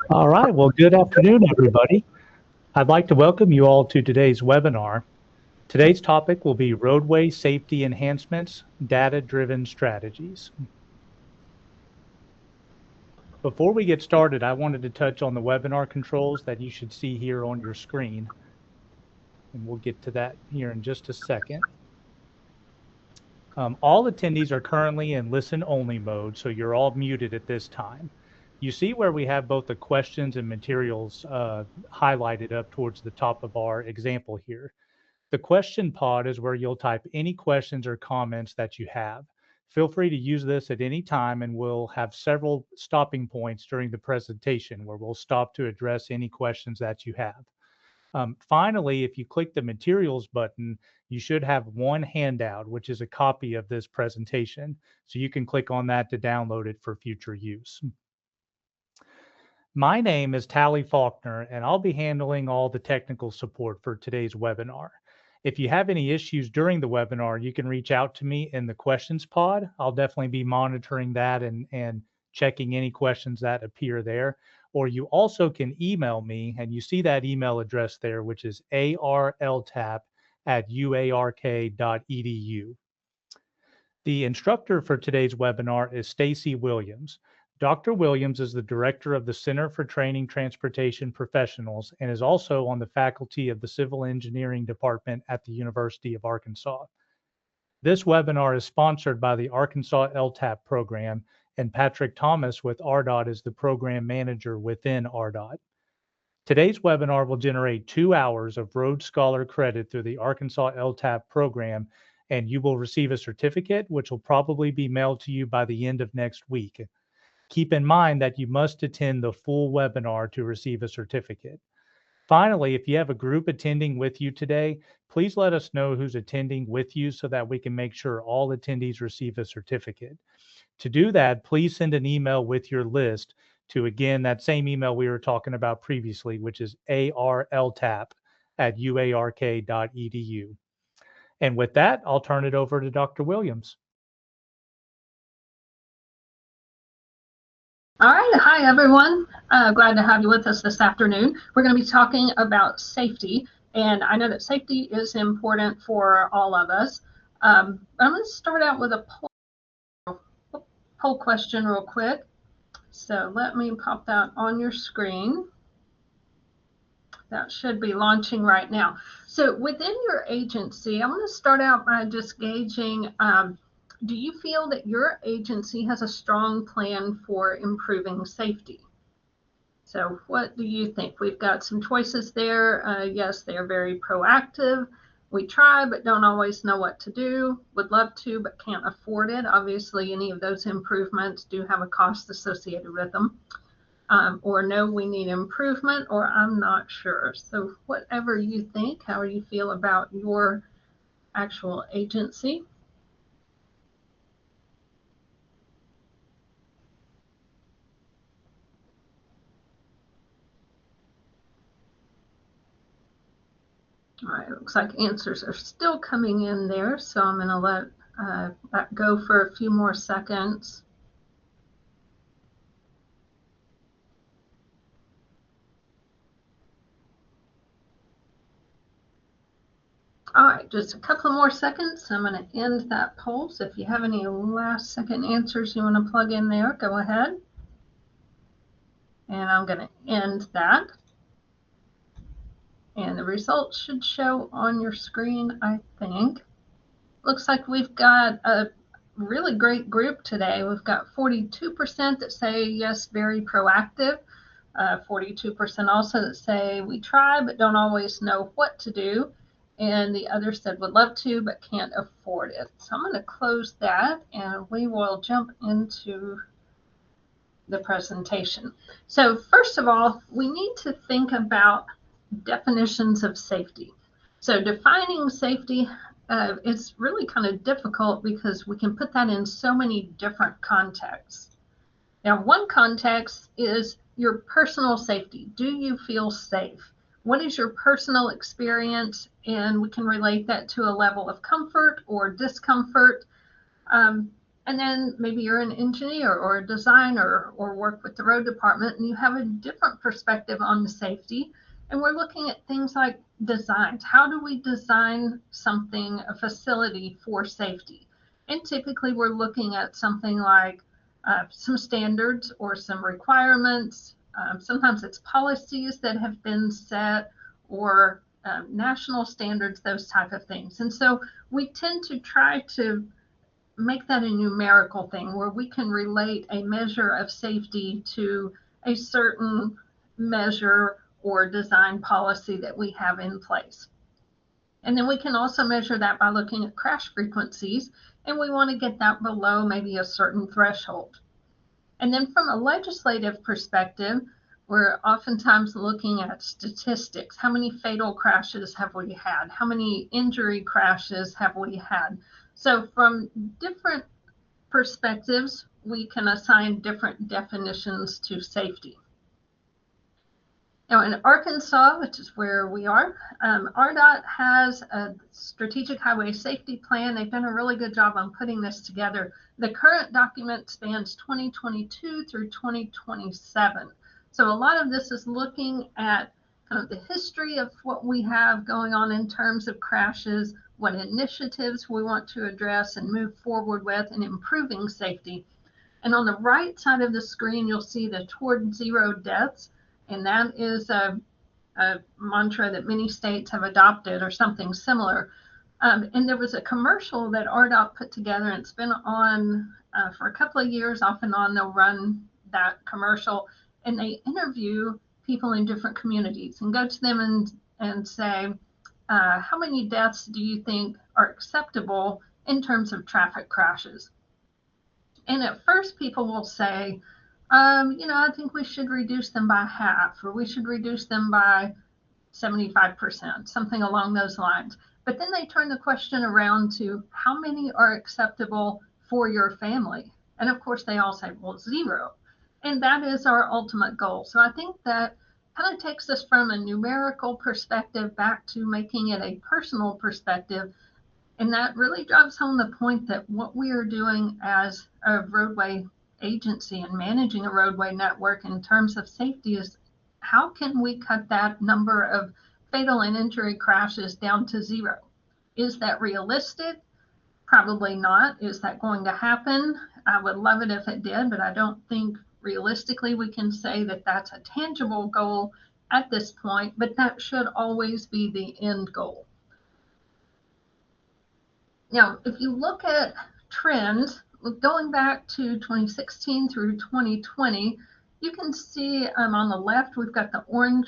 All right. Well, good afternoon, everybody. I'd like to welcome you all to today's webinar. Today's topic will be roadway safety enhancements, data-driven strategies. Before we get started, I wanted to touch on the webinar controls that you should see here on your screen. And we'll get to that here in just a second. All attendees are currently in listen-only mode, so you're all muted at this time. You see where we have both the questions and materials highlighted up towards the top of our example here. The question pod is where you'll type any questions or comments that you have. Feel free to use this at any time, and we'll have several stopping points during the presentation where we'll stop to address any questions that you have. Finally, if you click the materials button, you should have one handout, which is a copy of this presentation. So you can click on that to download it for future use. My name is Tally Faulkner, and I'll be handling all the technical support for today's webinar. If you have any issues during the webinar, you can reach out to me in the questions pod. I'll definitely be monitoring that and checking any questions that appear there. Or you also can email me, and you see that email address there, which is arltap@uark.edu. The instructor for today's webinar is Stacy Williams. Dr. Williams is the director of the Center for Training Transportation Professionals and is also on the faculty of the Civil Engineering Department at the University of Arkansas. This webinar is sponsored by the Arkansas LTAP program, and Patrick Thomas with RDOT is the program manager within RDOT. Today's webinar will generate 2 hours of Road Scholar credit through the Arkansas LTAP program, and you will receive a certificate, which will probably be mailed to you by the end of next week. Keep in mind that you must attend the full webinar to receive a certificate. Finally, if you have a group attending with you today, please let us know who's attending with you so that we can make sure all attendees receive a certificate. To do that, please send an email with your list to, again, that same email we were talking about previously, which is arltap@uark.edu. And with that, I'll turn it over to Dr. Williams. All right. Hi, everyone. Glad to have you with us this afternoon. We're going to be talking about safety, and I know that safety is important for all of us. I'm going to start out with a poll question real quick. So let me pop that on your screen. That should be launching right now. So within your agency, I'm going to start out by just gauging, do you feel that your agency has a strong plan for improving safety? So what do you think? We've got some choices there. Yes, they are very proactive. We try, but don't always know what to do. Would love to, but can't afford it. Obviously, any of those improvements do have a cost associated with them. Or no, we need improvement, or I'm not sure. So whatever you think, how you feel about your actual agency. All right, looks like answers are still coming in there, so I'm going to let that go for a few more seconds. All right, just a couple more seconds. I'm going to end that poll. So if you have any last second answers you want to plug in there, go ahead. And I'm going to end that. And the results should show on your screen, I think. Looks like we've got a really great group today. We've got 42% that say yes, very proactive. 42% also that say we try but don't always know what to do. And the other said would love to but can't afford it. So I'm going to close that and we will jump into the presentation. So first of all, we need to think about definitions of safety. So defining safety, it's really kind of difficult because we can put that in so many different contexts. Now, one context is your personal safety. Do you feel safe? What is your personal experience? And we can relate that to a level of comfort or discomfort. And then maybe you're an engineer or a designer or work with the road department and you have a different perspective on the safety. And we're looking at things like designs. How do we design something, a facility for safety? And typically we're looking at something like some standards or some requirements. Sometimes it's policies that have been set or national standards, those type of things. And so we tend to try to make that a numerical thing where we can relate a measure of safety to a certain measure or design policy that we have in place. And then we can also measure that by looking at crash frequencies, and we want to get that below maybe a certain threshold. And then from a legislative perspective, we're oftentimes looking at statistics. How many fatal crashes have we had? How many injury crashes have we had? So from different perspectives, we can assign different definitions to safety. Now in Arkansas, which is where we are, RDOT has a strategic highway safety plan. They've done a really good job on putting this together. The current document spans 2022 through 2027. So a lot of this is looking at kind of the history of what we have going on in terms of crashes, what initiatives we want to address and move forward with in improving safety. And on the right side of the screen, you'll see the Toward Zero Deaths. And that is a mantra that many states have adopted or something similar. And there was a commercial that RDOT put together, and it's been on for a couple of years, off and on. They'll run that commercial, and they interview people in different communities and go to them and say, how many deaths do you think are acceptable in terms of traffic crashes? And at first people will say, I think we should reduce them by half, or we should reduce them by 75%, something along those lines. But then they turn the question around to how many are acceptable for your family? And of course they all say, well, 0. And that is our ultimate goal. So I think that kind of takes us from a numerical perspective back to making it a personal perspective. And that really drives home the point that what we are doing as a roadway agency and managing a roadway network in terms of safety is how can we cut that number of fatal and injury crashes down to 0? Is that realistic? Probably not. Is that going to happen? I would love it if it did, but I don't think realistically we can say that that's a tangible goal at this point, but that should always be the end goal. Now, if you look at trends, going back to 2016 through 2020, you can see on the left, we've got the orange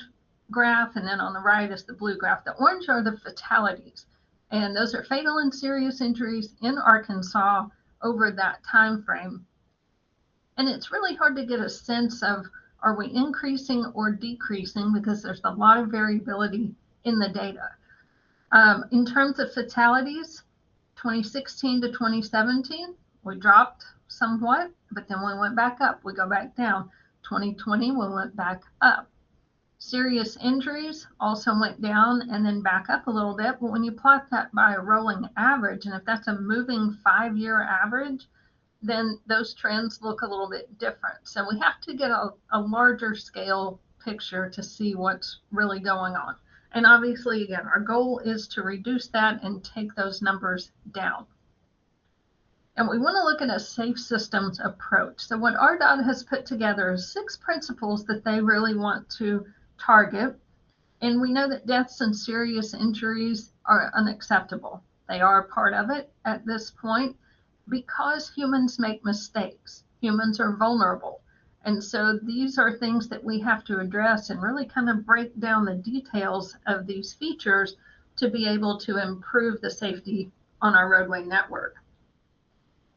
graph, and then on the right is the blue graph. The orange are the fatalities, and those are fatal and serious injuries in Arkansas over that time frame. And it's really hard to get a sense of, are we increasing or decreasing, because there's a lot of variability in the data. In terms of fatalities, 2016 to 2017, we dropped somewhat, but then we went back up. We go back down. 2020, we went back up. Serious injuries also went down and then back up a little bit. But when you plot that by a rolling average, and if that's a moving 5-year average, then those trends look a little bit different. So we have to get a larger scale picture to see what's really going on. And obviously, again, our goal is to reduce that and take those numbers down. And we want to look at a safe systems approach. So what RDOT has put together is 6 principles that they really want to target. And we know that deaths and serious injuries are unacceptable. They are part of it at this point because humans make mistakes. Humans are vulnerable. And so these are things that we have to address and really kind of break down the details of these features to be able to improve the safety on our roadway network.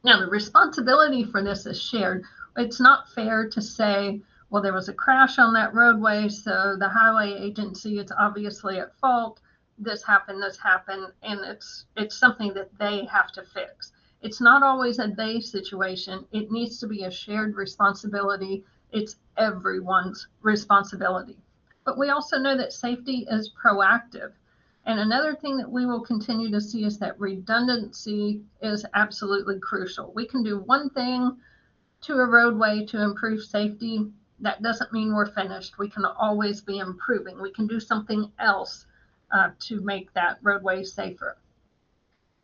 Now, the responsibility for this is shared. It's not fair to say, well, there was a crash on that roadway, so the highway agency is obviously at fault. This happened, and it's something that they have to fix. It's not always a they situation. It needs to be a shared responsibility. It's everyone's responsibility. But we also know that safety is proactive. And another thing that we will continue to see is that redundancy is absolutely crucial. We can do one thing to a roadway to improve safety. That doesn't mean we're finished. We can always be improving. We can do something else to make that roadway safer.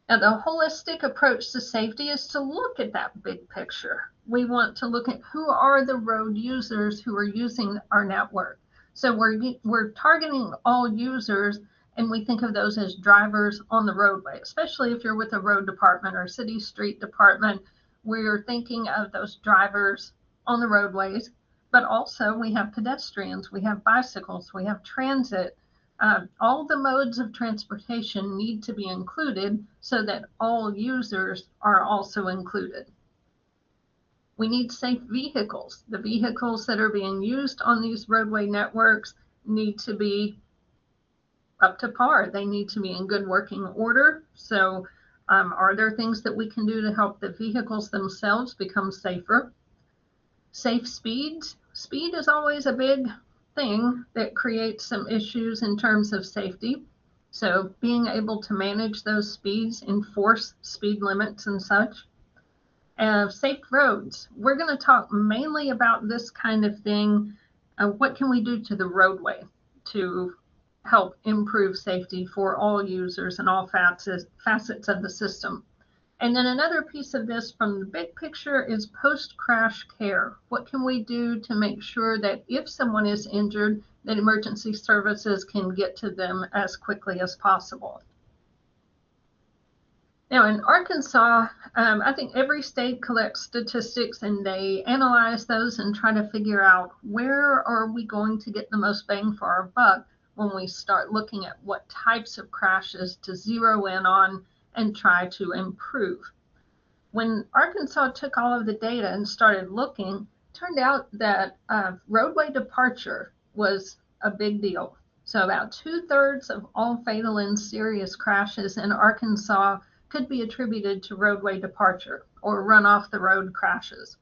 Now, the holistic approach to safety is to look at that big picture. We want to look at who are the road users who are using our network. So we're targeting all users, and we think of those as drivers on the roadway, especially if you're with a road department or city street department. We're thinking of those drivers on the roadways, but also we have pedestrians, we have bicycles, we have transit. All the modes of transportation need to be included so that all users are also included. We need safe vehicles. The vehicles that are being used on these roadway networks need to be up to par. They need to be in good working order. So are there things that we can do to help the vehicles themselves become safer? Safe speeds. Speed is always a big thing that creates some issues in terms of safety. So being able to manage those speeds, enforce speed limits and such. Safe roads. We're going to talk mainly about this kind of thing. What can we do to the roadway to help improve safety for all users and all facets of the system? And then another piece of this from the big picture is post-crash care. What can we do to make sure that if someone is injured, that emergency services can get to them as quickly as possible? Now in Arkansas, I think every state collects statistics and they analyze those and try to figure out where are we going to get the most bang for our buck when we start looking at what types of crashes to zero in on and try to improve. When Arkansas took all of the data and started looking, it turned out that roadway departure was a big deal. So about 2/3 of all fatal and serious crashes in Arkansas could be attributed to roadway departure or run off the road crashes.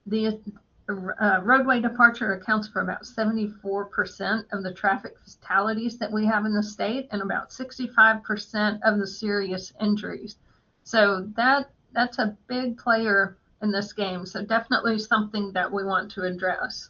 The roadway departure accounts for about 74% of the traffic fatalities that we have in the state and about 65% of the serious injuries. So that's a big player in this game. So definitely something that we want to address.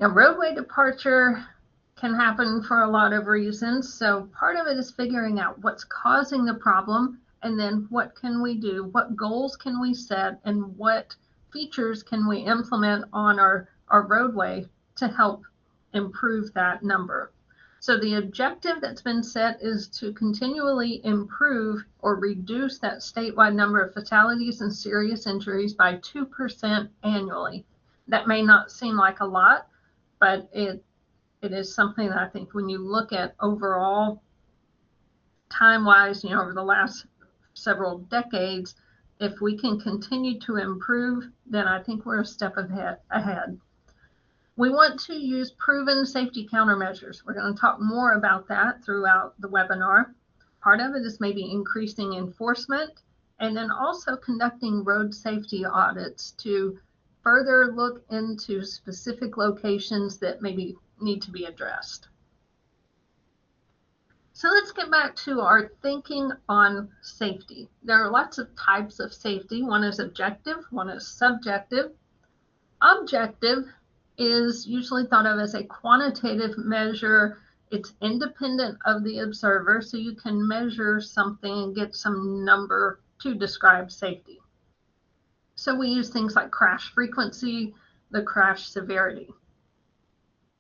Now, roadway departure can happen for a lot of reasons. So part of it is figuring out what's causing the problem, and then what can we do? What goals can we set, and what features can we implement on our roadway to help improve that number? So the objective that's been set is to continually improve or reduce that statewide number of fatalities and serious injuries by 2% annually. That may not seem like a lot, but it is something that I think when you look at overall time-wise, over the last several decades, if we can continue to improve, then I think we're a step ahead. We want to use proven safety countermeasures. We're going to talk more about that throughout the webinar. Part of it is maybe increasing enforcement and then also conducting road safety audits to further look into specific locations that maybe need to be addressed. So let's get back to our thinking on safety. There are lots of types of safety. One is objective, one is subjective. Objective is usually thought of as a quantitative measure. It's independent of the observer, so you can measure something and get some number to describe safety. So we use things like crash frequency, the crash severity.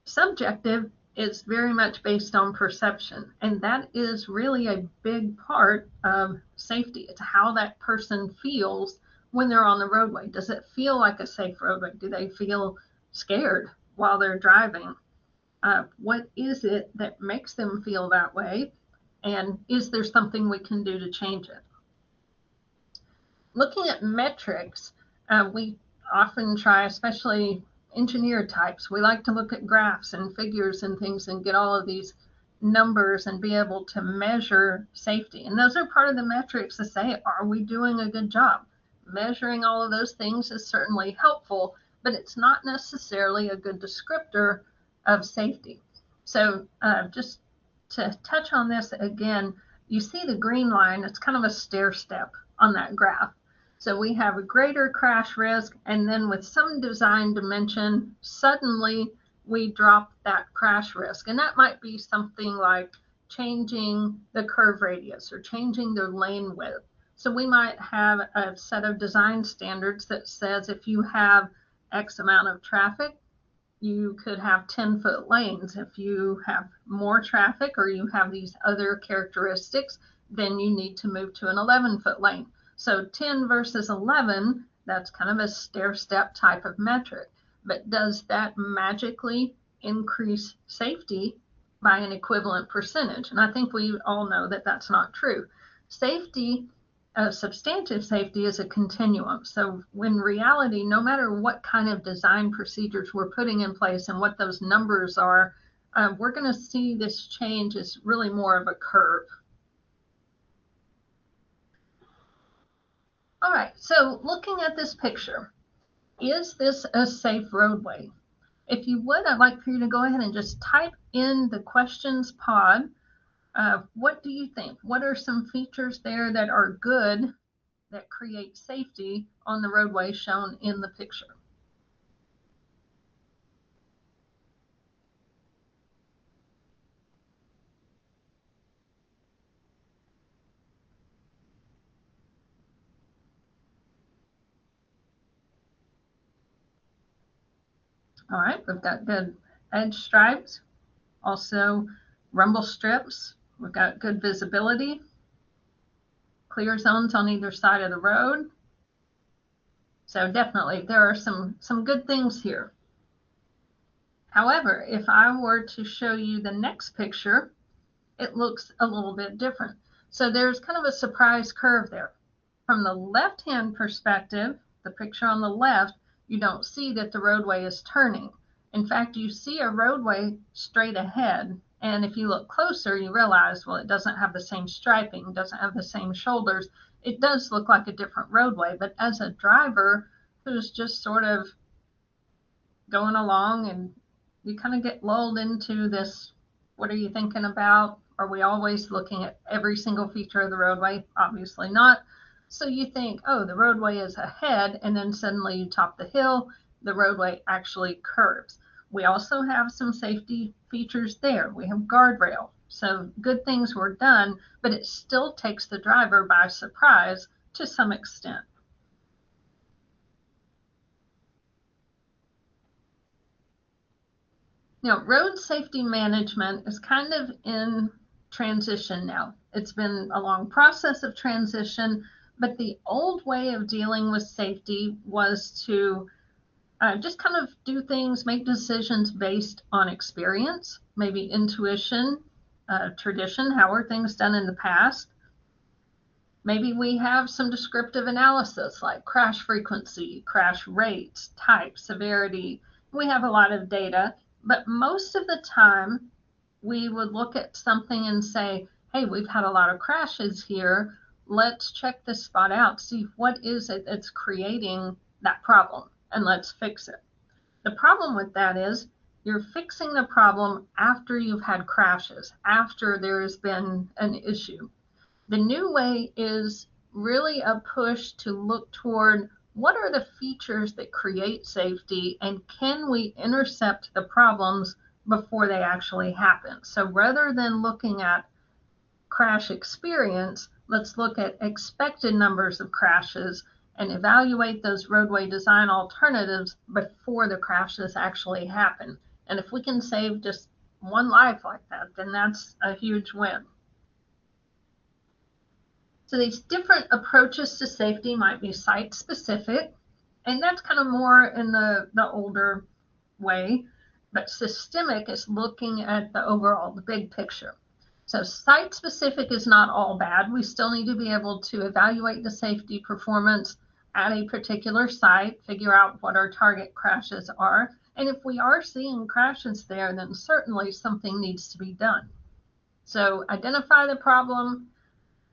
Subjective is very much based on perception, and that is really a big part of safety. It's how that person feels when they're on the roadway. Does it feel like a safe roadway? Do they feel scared while they're driving? What is it that makes them feel that way? And is there something we can do to change it? Looking at metrics, we often try, especially engineer types, we like to look at graphs and figures and things and get all of these numbers and be able to measure safety. And those are part of the metrics to say, are we doing a good job? Measuring all of those things is certainly helpful, but it's not necessarily a good descriptor of safety. So just to touch on this again, you see the green line, it's kind of a stair step on that graph. So we have a greater crash risk, and then with some design dimension, suddenly we drop that crash risk. And that might be something like changing the curve radius or changing the lane width. So we might have a set of design standards that says if you have X amount of traffic, you could have 10-foot lanes. If you have more traffic or you have these other characteristics, then you need to move to an 11-foot lane. So 10 versus 11, that's kind of a stair-step type of metric. But does that magically increase safety by an equivalent percentage? And I think we all know that that's not true. Safety, substantive safety, is a continuum. So in reality, no matter what kind of design procedures we're putting in place and what those numbers are, we're going to see this change is really more of a curve. All right, so looking at this picture, is this a safe roadway? If you would, I'd like for you to go ahead and just type in the questions pod. What do you think? What are some features there that are good, that create safety on the roadway shown in the picture? All right, we've got good edge stripes, also rumble strips. We've got good visibility, clear zones on either side of the road. So definitely there are some good things here. However, if I were to show you the next picture, it looks a little bit different. So there's kind of a surprise curve there. From the left-hand perspective, the picture on the left, you don't see that the roadway is turning. In fact, you see a roadway straight ahead. And if you look closer, you realize, well, it doesn't have the same striping, doesn't have the same shoulders. It does look like a different roadway. But as a driver who's just sort of going along, and you kind of get lulled into this, what are you thinking about? Are we always looking at every single feature of the roadway? Obviously not. So you think, oh, the roadway is ahead, and then suddenly you top the hill, the roadway actually curves. We also have some safety features there. We have guardrail. So good things were done, but it still takes the driver by surprise to some extent. Now, road safety management is kind of in transition now. It's been a long process of transition, but the old way of dealing with safety was to just kind of do things, make decisions based on experience, maybe intuition, tradition, how were things done in the past. Maybe we have some descriptive analysis like crash frequency, crash rates, type, severity. We have a lot of data, but most of the time we would look at something and say, hey, we've had a lot of crashes here. Let's check this spot out, see what is it that's creating that problem, and let's fix it. The problem with that is you're fixing the problem after you've had crashes, after there has been an issue. The new way is really a push to look toward what are the features that create safety, and can we intercept the problems before they actually happen? So rather than looking at crash experience, let's look at expected numbers of crashes and evaluate those roadway design alternatives before the crashes actually happen. And if we can save just one life like that, then that's a huge win. So these different approaches to safety might be site specific, and that's kind of more in the older way, but systemic is looking at the overall, the big picture. So site specific is not all bad. We still need to be able to evaluate the safety performance at a particular site, figure out what our target crashes are. And if we are seeing crashes there, then certainly something needs to be done. So identify the problem,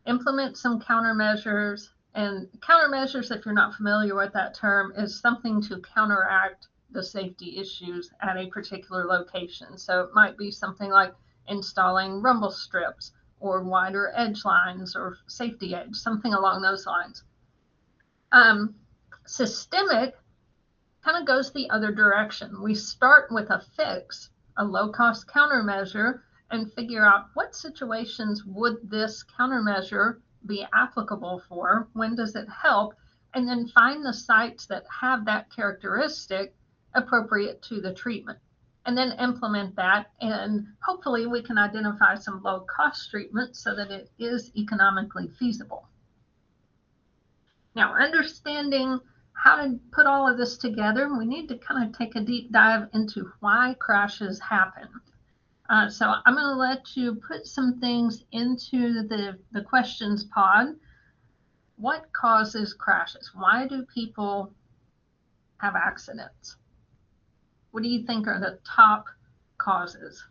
implement some countermeasures, And countermeasures, if you're not familiar with that term, is something to counteract the safety issues at a particular location. So it might be something like installing rumble strips or wider edge lines or safety edge, something along those lines. Systemic kind of goes the other direction. We start with a fix, a low-cost countermeasure, and figure out what situations would this countermeasure be applicable for, when does it help, and then find the sites that have that characteristic appropriate to the treatment. And then implement that, and hopefully we can identify some low-cost treatment so that it is economically feasible. Now, understanding how to put all of this together, we need to kind of take a deep dive into why crashes happen. So I'm going to let you put some things into the questions pod. What causes crashes? Why do people have accidents? What do you think are the top causes?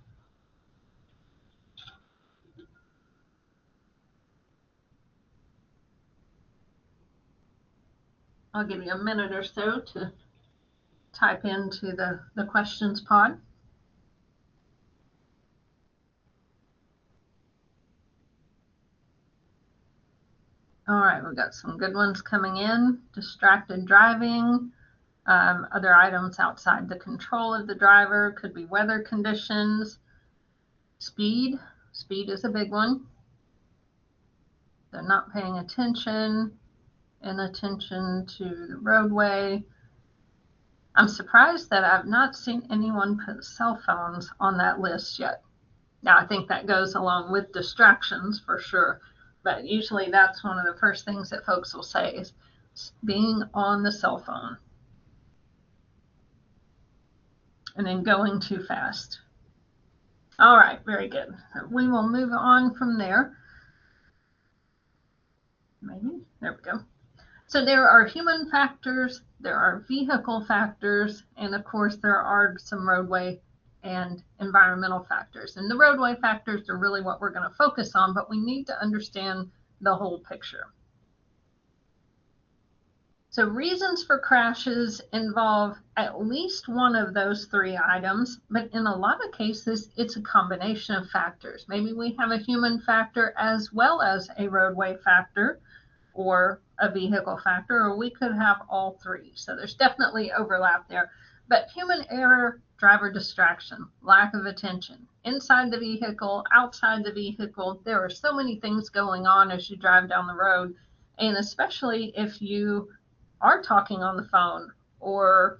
I'll give you a minute or so to type into the questions pod. All right, we've got some good ones coming in. Distracted driving, other items outside the control of the driver, could be weather conditions, speed. Speed is a big one. They're not paying attention, inattention to the roadway. I'm surprised that I've not seen anyone put cell phones on that list yet. Now, I think that goes along with distractions for sure, but usually that's one of the first things that folks will say is being on the cell phone and then going too fast. All right, very good. We will move on from there. Maybe, there we go. So there are human factors, there are vehicle factors, and of course there are some roadway and environmental factors. And the roadway factors are really what we're going to focus on, but we need to understand the whole picture. So reasons for crashes involve at least one of those three items, but in a lot of cases, it's a combination of factors. Maybe we have a human factor as well as a roadway factor or a vehicle factor, or we could have all three. So there's definitely overlap there. But human error, driver distraction, lack of attention, inside the vehicle, outside the vehicle, there are so many things going on as you drive down the road. And especially if you are talking on the phone, or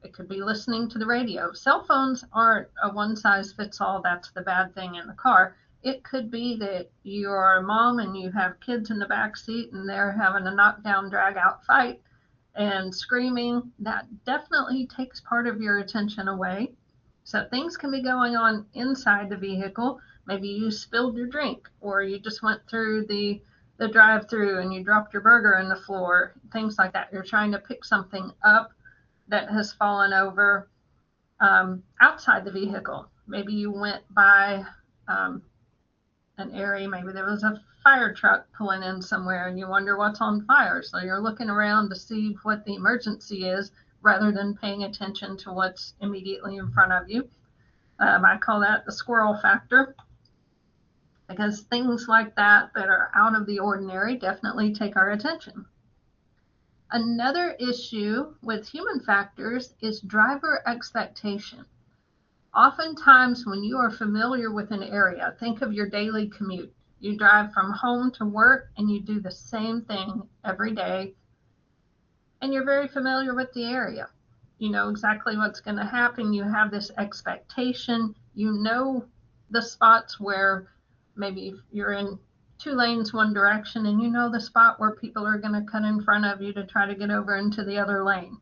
it could be listening to the radio. Cell phones aren't a one-size-fits-all, that's the bad thing in the car. It could be that you're a mom and you have kids in the back seat and they're having a knockdown, drag-out fight and screaming. That definitely takes part of your attention away. So things can be going on inside the vehicle. Maybe you spilled your drink, or you just went through the drive-through and you dropped your burger on the floor, things like that. You're trying to pick something up that has fallen over outside the vehicle. Maybe you went by an area, maybe there was a fire truck pulling in somewhere and you wonder what's on fire. So you're looking around to see what the emergency is rather than paying attention to what's immediately in front of you. I call that the squirrel factor, because things like that are out of the ordinary definitely take our attention. Another issue with human factors is driver expectation. Oftentimes when you are familiar with an area, think of your daily commute. You drive from home to work and you do the same thing every day, and you're very familiar with the area. You know exactly what's going to happen. You have this expectation. You know the spots where maybe you're in two lanes one direction and you know the spot where people are going to cut in front of you to try to get over into the other lane.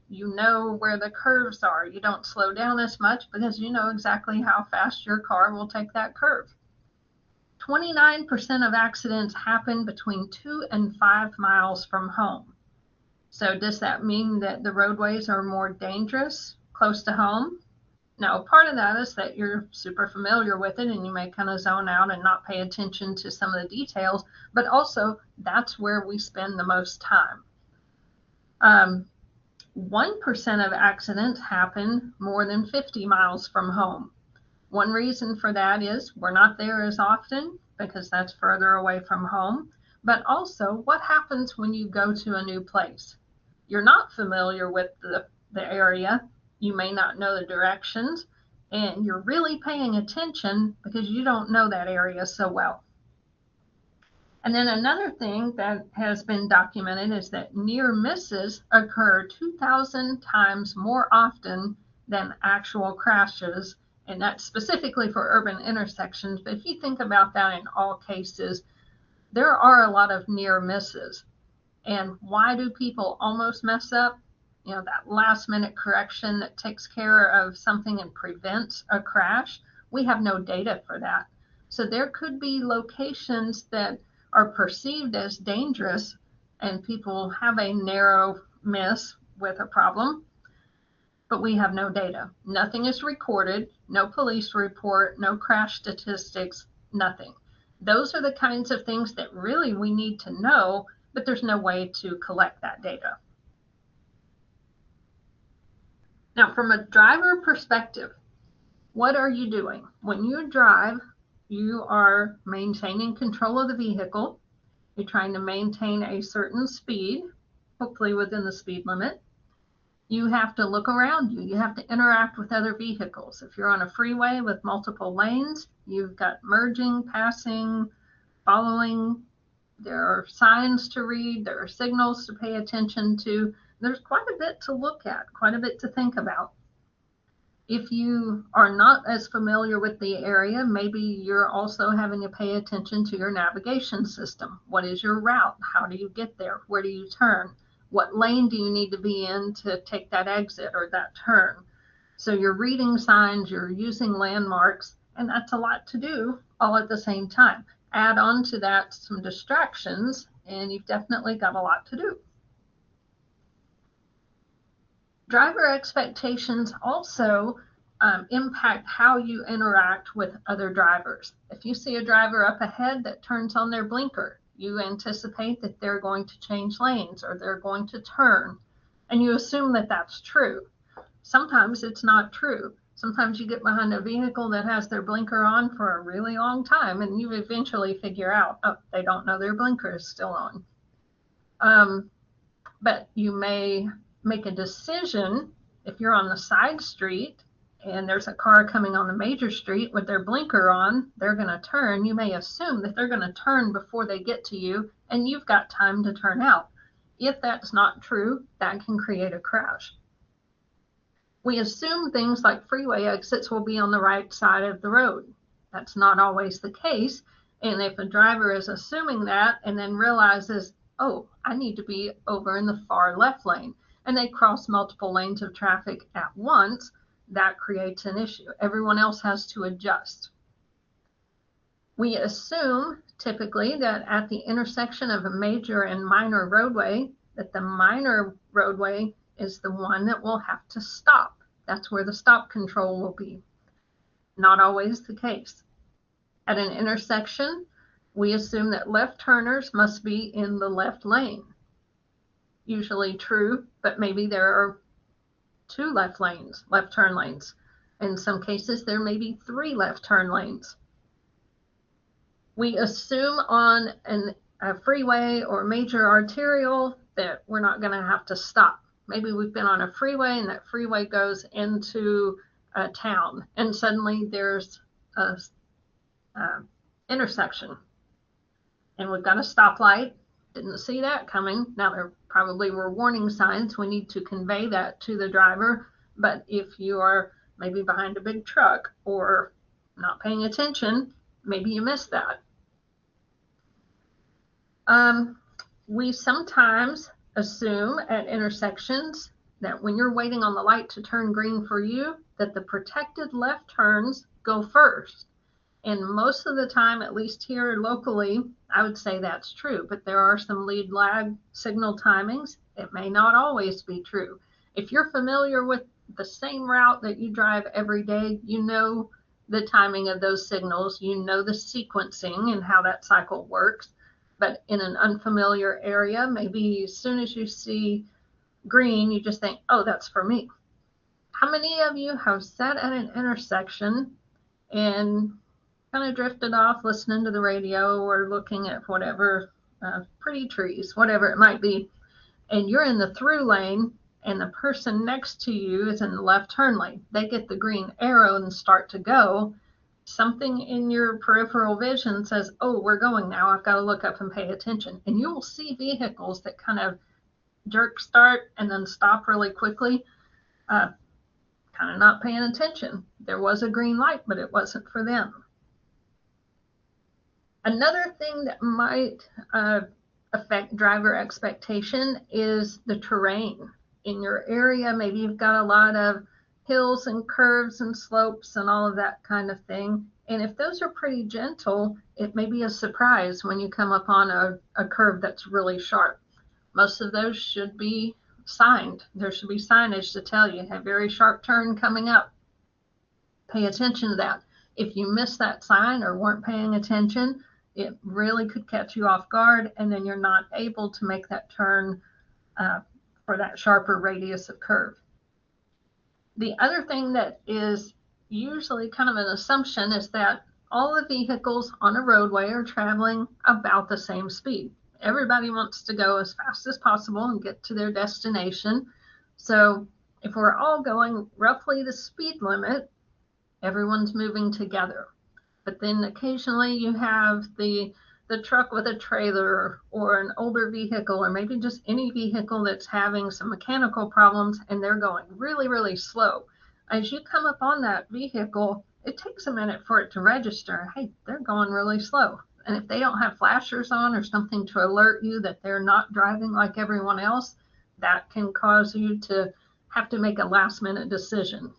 You know where the curves are. You don't slow down as much because you know exactly how fast your car will take that curve. 29% of accidents happen between 2 and 5 miles from home. So does that mean that the roadways are more dangerous close to home? Now, part of that is that you're super familiar with it and you may kind of zone out and not pay attention to some of the details, but also that's where we spend the most time. 1% of accidents happen more than 50 miles from home. One reason for that is we're not there as often because that's further away from home. But also, what happens when you go to a new place? You're not familiar with the area. You may not know the directions, and you're really paying attention because you don't know that area so well. And then another thing that has been documented is that near misses occur 2,000 times more often than actual crashes. And that's specifically for urban intersections. But if you think about that in all cases, there are a lot of near misses. And why do people almost mess up? You know, that last minute correction that takes care of something and prevents a crash. We have no data for that. So there could be locations that are perceived as dangerous and people have a narrow miss with a problem, but we have no data. Nothing is recorded, no police report, no crash statistics, nothing. Those are the kinds of things that really we need to know, but there's no way to collect that data. Now, from a driver perspective, what are you doing? When you drive, you are maintaining control of the vehicle. You're trying to maintain a certain speed, hopefully within the speed limit. You have to look around you. You have to interact with other vehicles. If you're on a freeway with multiple lanes, you've got merging, passing, following. There are signs to read. There are signals to pay attention to. There's quite a bit to look at, quite a bit to think about. If you are not as familiar with the area, maybe you're also having to pay attention to your navigation system. What is your route? How do you get there? Where do you turn? What lane do you need to be in to take that exit or that turn? So you're reading signs, you're using landmarks, and that's a lot to do all at the same time. Add on to that some distractions, and you've definitely got a lot to do. Driver expectations also impact how you interact with other drivers. If you see a driver up ahead that turns on their blinker, you anticipate that they're going to change lanes or they're going to turn, and you assume that that's true. Sometimes it's not true. Sometimes you get behind a vehicle that has their blinker on for a really long time, and you eventually figure out, oh, they don't know their blinker is still on. But you may make a decision if you're on the side street and there's a car coming on the major street with their blinker on, they're going to turn. You may assume that they're going to turn before they get to you and you've got time to turn out. If that's not true, that can create a crash. We assume things like freeway exits will be on the right side of the road. That's not always the case. And if a driver is assuming that and then realizes, oh, I need to be over in the far left lane, and they cross multiple lanes of traffic at once, that creates an issue. Everyone else has to adjust. We assume typically that at the intersection of a major and minor roadway, that the minor roadway is the one that will have to stop. That's where the stop control will be. Not always the case. At an intersection, we assume that left turners must be in the left lane. Usually true, but maybe there are 2 left lanes, left turn lanes. In some cases, there may be 3 left turn lanes. We assume on a freeway or major arterial that we're not going to have to stop. Maybe we've been on a freeway and that freeway goes into a town and suddenly there's a intersection and we've got a stoplight. Didn't see that coming. Now there probably were warning signs. We need to convey that to the driver. But if you are maybe behind a big truck or not paying attention, maybe you missed that. We sometimes assume at intersections that when you're waiting on the light to turn green for you, that the protected left turns go first. And most of the time, at least here locally, I would say that's true, but there are some lead lag signal timings. It may not always be true. If you're familiar with the same route that you drive every day, you know the timing of those signals, you know the sequencing and how that cycle works. But in an unfamiliar area, maybe as soon as you see green, you just think, oh, that's for me. How many of you have sat at an intersection and kind of drifted off listening to the radio or looking at whatever, pretty trees, whatever it might be, and you're in the through lane and the person next to you is in the left turn lane? They get the green arrow and start to go. Something in your peripheral vision says, oh, we're going now. I've got to look up and pay attention. And you will see vehicles that kind of jerk start and then stop really quickly, kind of not paying attention. There was a green light, but it wasn't for them. Another thing that might affect driver expectation is the terrain in your area. Maybe you've got a lot of hills and curves and slopes and all of that kind of thing. And if those are pretty gentle, it may be a surprise when you come upon a curve that's really sharp. Most of those should be signed. There should be signage to tell you, a very sharp turn coming up. Pay attention to that. If you miss that sign or weren't paying attention, it really could catch you off guard, and then you're not able to make that turn for that sharper radius of curve. The other thing that is usually kind of an assumption is that all the vehicles on a roadway are traveling about the same speed. Everybody wants to go as fast as possible and get to their destination. So if we're all going roughly the speed limit, everyone's moving together. But then occasionally you have the truck with a trailer or an older vehicle, or maybe just any vehicle that's having some mechanical problems and they're going really, really slow. As you come up on that vehicle, it takes a minute for it to register, hey, they're going really slow. And if they don't have flashers on or something to alert you that they're not driving like everyone else, that can cause you to have to make a last minute decision.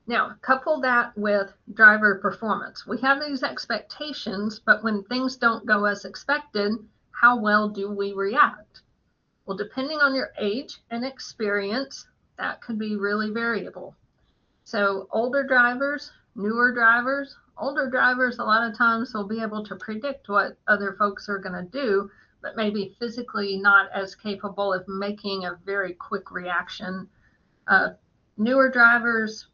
Now, couple that with driver performance. We have these expectations, but when things don't go as expected, how well do we react? Well, depending on your age and experience, that could be really variable. So older drivers, newer drivers, older drivers a lot of times will be able to predict what other folks are going to do, but maybe physically not as capable of making a very quick reaction. Newer drivers,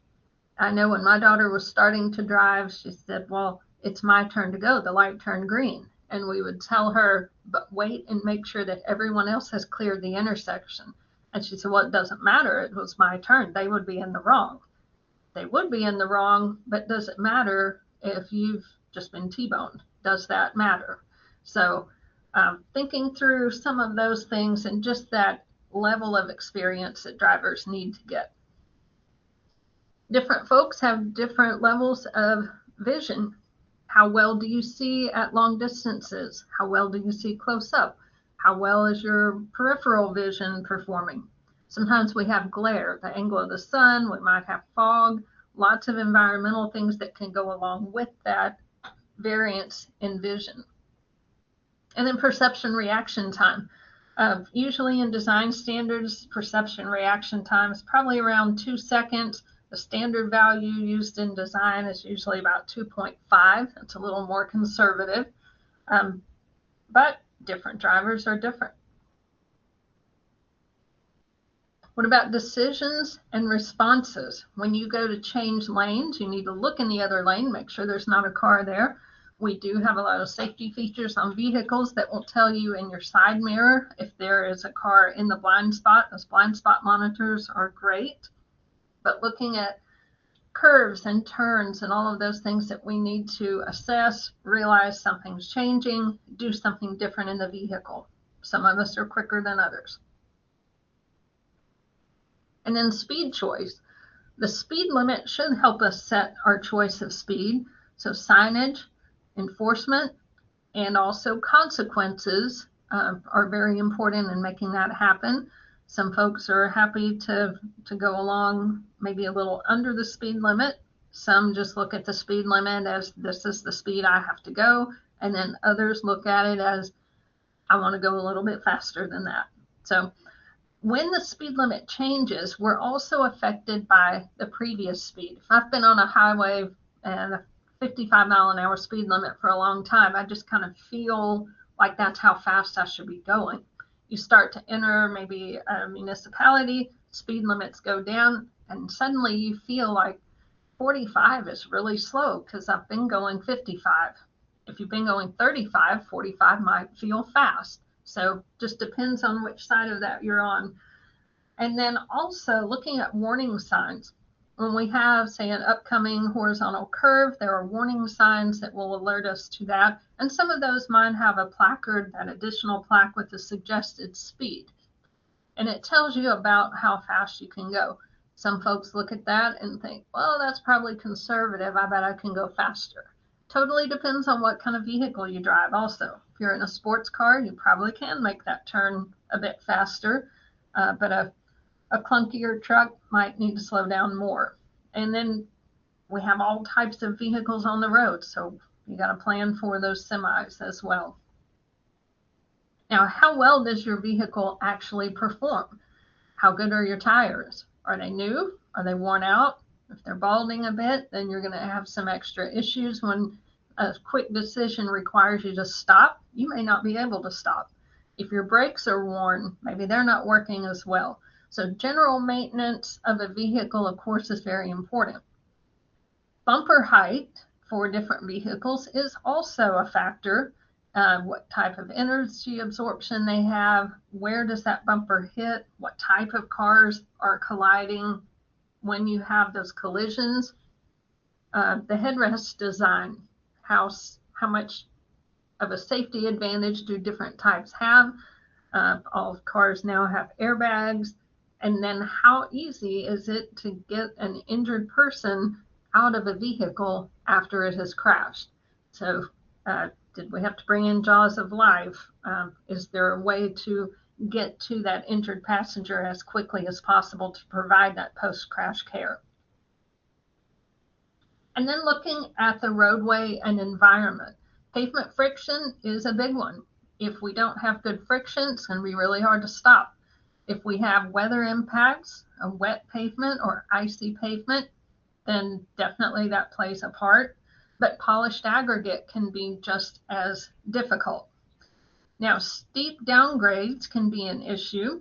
I know when my daughter was starting to drive, she said, well, it's my turn to go. The light turned green. And we would tell her, but wait and make sure that everyone else has cleared the intersection. And she said, well, it doesn't matter. It was my turn. They would be in the wrong. They would be in the wrong, but does it matter if you've just been T-boned? Does that matter? So thinking through some of those things and just that level of experience that drivers need to get. Different folks have different levels of vision. How well do you see at long distances? How well do you see close up? How well is your peripheral vision performing? Sometimes we have glare, the angle of the sun, we might have fog, lots of environmental things that can go along with that variance in vision. And then perception reaction time. Usually in design standards, perception reaction time is probably around 2 seconds. The standard value used in design is usually about 2.5. It's a little more conservative, but different drivers are different. What about decisions and responses? When you go to change lanes, you need to look in the other lane, make sure there's not a car there. We do have a lot of safety features on vehicles that will tell you in your side mirror if there is a car in the blind spot. Those blind spot monitors are great. But looking at curves and turns and all of those things that we need to assess, realize something's changing, do something different in the vehicle. Some of us are quicker than others. And then speed choice. The speed limit should help us set our choice of speed. So signage, enforcement, and also consequences are very important in making that happen. Some folks are happy to go along maybe a little under the speed limit. Some just look at the speed limit as this is the speed I have to go. And then others look at it as I want to go a little bit faster than that. So when the speed limit changes, we're also affected by the previous speed. If I've been on a highway and a 55-mile-an-hour speed limit for a long time, I just kind of feel like that's how fast I should be going. You start to enter maybe a municipality, speed limits go down, and suddenly you feel like 45 is really slow because I've been going 55. If you've been going 35, 45 might feel fast. So just depends on which side of that you're on. And then also looking at warning signs. When we have, say, an upcoming horizontal curve, there are warning signs that will alert us to that. And some of those might have a placard, that additional plaque with the suggested speed. And it tells you about how fast you can go. Some folks look at that and think, well, that's probably conservative. I bet I can go faster. Totally depends on what kind of vehicle you drive also. If you're in a sports car, you probably can make that turn a bit faster, but a clunkier truck might need to slow down more. And then we have all types of vehicles on the road, so you got to plan for those semis as well. Now, how well does your vehicle actually perform? How good are your tires? Are they new? Are they worn out? If they're balding a bit, then you're going to have some extra issues. When a quick decision requires you to stop, you may not be able to stop. If your brakes are worn, maybe they're not working as well. So general maintenance of a vehicle, of course, is very important. Bumper height for different vehicles is also a factor. What type of energy absorption they have, where does that bumper hit, what type of cars are colliding when you have those collisions. The headrest design, how much of a safety advantage do different types have? All cars now have airbags. And then how easy is it to get an injured person out of a vehicle after it has crashed? So did we have to bring in jaws of life? Is there a way to get to that injured passenger as quickly as possible to provide that post-crash care? And then looking at the roadway and environment. Pavement friction is a big one. If we don't have good friction, it's going to be really hard to stop. If we have weather impacts, a wet pavement or icy pavement, then definitely that plays a part. But polished aggregate can be just as difficult. Now, steep downgrades can be an issue.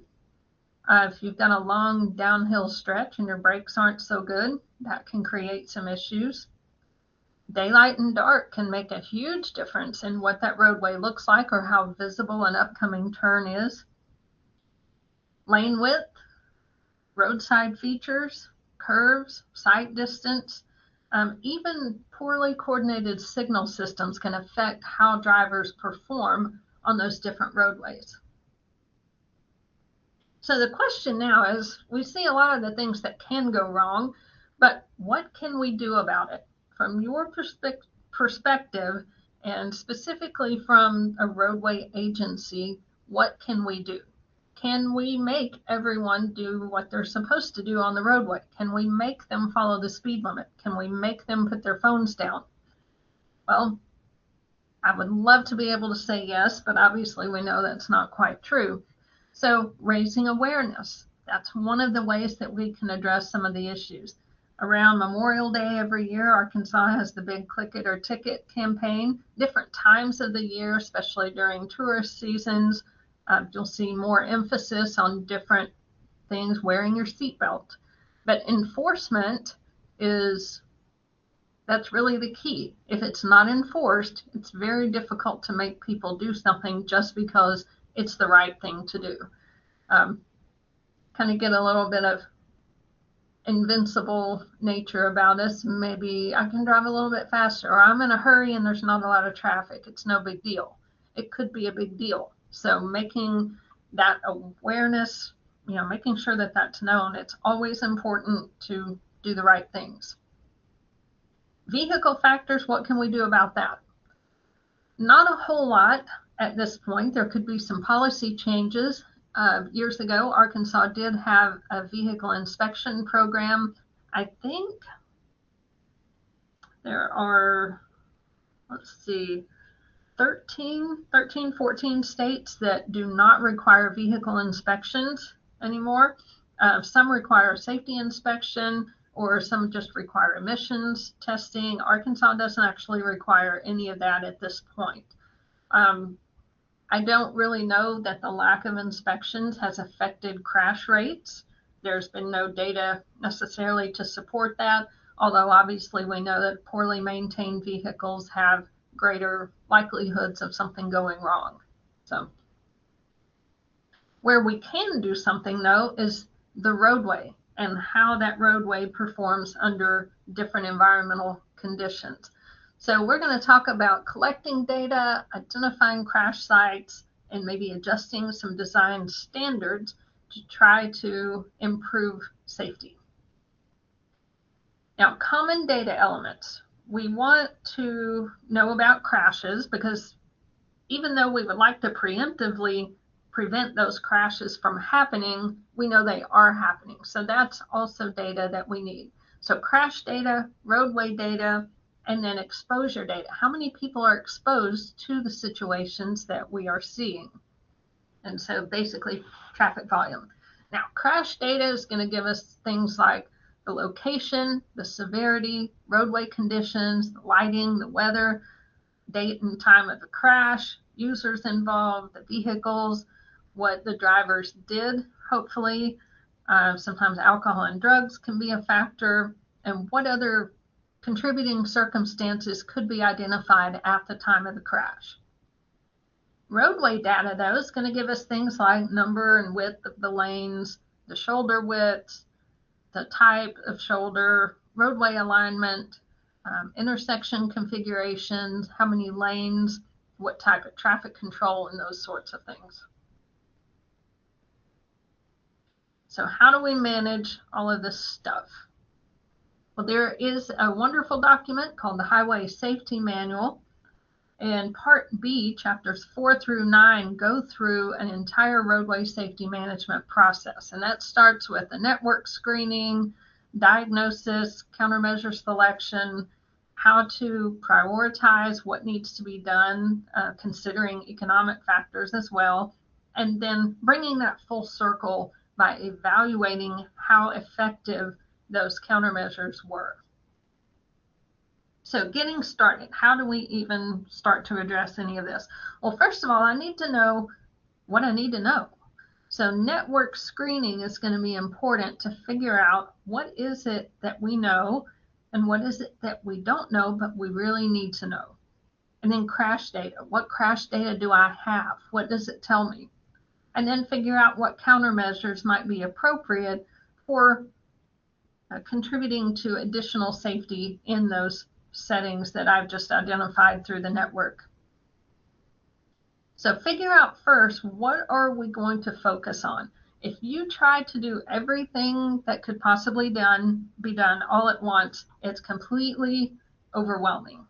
If you've got a long downhill stretch and your brakes aren't so good, that can create some issues. Daylight and dark can make a huge difference in what that roadway looks like or how visible an upcoming turn is. Lane width, roadside features, curves, sight distance, even poorly coordinated signal systems can affect how drivers perform on those different roadways. So the question now is, we see a lot of the things that can go wrong, but what can we do about it? From your perspective, and specifically from a roadway agency, what can we do? Can we make everyone do what they're supposed to do on the roadway? Can we make them follow the speed limit? Can we make them put their phones down? Well, I would love to be able to say yes, but obviously we know that's not quite true. So raising awareness, that's one of the ways that we can address some of the issues. Around Memorial Day every year, Arkansas has the big Click It or Ticket campaign. Different times of the year, especially during tourist seasons, you'll see more emphasis on different things, wearing your seatbelt. But enforcement that's really the key. If it's not enforced, it's very difficult to make people do something just because it's the right thing to do. Kind of get a little bit of invincible nature about us. Maybe I can drive a little bit faster, or I'm in a hurry and there's not a lot of traffic. It's no big deal. It could be a big deal. So making that awareness, making sure that that's known, it's always important to do the right things. Vehicle factors, what can we do about that? Not a whole lot at this point. There could be some policy changes. Years ago, Arkansas did have a vehicle inspection program. I think there are, let's see, 14 states that do not require vehicle inspections anymore. Some require safety inspection, or some just require emissions testing. Arkansas doesn't actually require any of that at this point. I don't really know that the lack of inspections has affected crash rates. There's been no data necessarily to support that, although obviously we know that poorly maintained vehicles have greater likelihoods of something going wrong. So where we can do something though is the roadway and how that roadway performs under different environmental conditions. So we're going to talk about collecting data, identifying crash sites, and maybe adjusting some design standards to try to improve safety. Now, common data elements. We want to know about crashes because even though we would like to preemptively prevent those crashes from happening, we know they are happening. So that's also data that we need. So crash data, roadway data, and then exposure data. How many people are exposed to the situations that we are seeing? And so basically traffic volume. Now, crash data is going to give us things like the location, the severity, roadway conditions, the lighting, the weather, date and time of the crash, users involved, the vehicles, what the drivers did, hopefully. Sometimes alcohol and drugs can be a factor, and what other contributing circumstances could be identified at the time of the crash. Roadway data, though, is going to give us things like number and width of the lanes, the shoulder widths, the type of shoulder, roadway alignment, intersection configurations, how many lanes, what type of traffic control, and those sorts of things. So how do we manage all of this stuff? Well, there is a wonderful document called the Highway Safety Manual, and Part B, chapters 4 through 9, go through an entire roadway safety management process, and that starts with the network screening, diagnosis, countermeasure selection, how to prioritize what needs to be done, considering economic factors as well, and then bringing that full circle by evaluating how effective those countermeasures were. So getting started, how do we even start to address any of this? Well, first of all, I need to know what I need to know. So network screening is going to be important to figure out what is it that we know and what is it that we don't know, but we really need to know. And then crash data. What crash data do I have? What does it tell me? And then figure out what countermeasures might be appropriate for contributing to additional safety in those settings that I've just identified through the network. So figure out first, what are we going to focus on? If you try to do everything that could possibly be done all at once, it's completely overwhelming.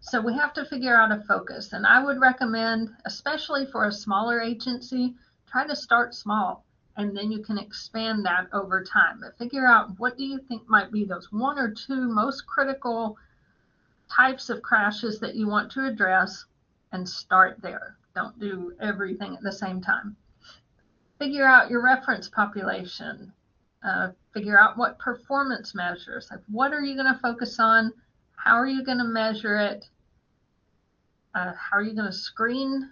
So we have to figure out a focus, and I would recommend, especially for a smaller agency, try to start small, and then you can expand that over time. But figure out, what do you think might be those 1 or 2 most critical types of crashes that you want to address, and start there. Don't do everything at the same time. Figure out your reference population. Figure out what performance measures. Like, what are you going to focus on? How are you going to measure it? How are you going to screen?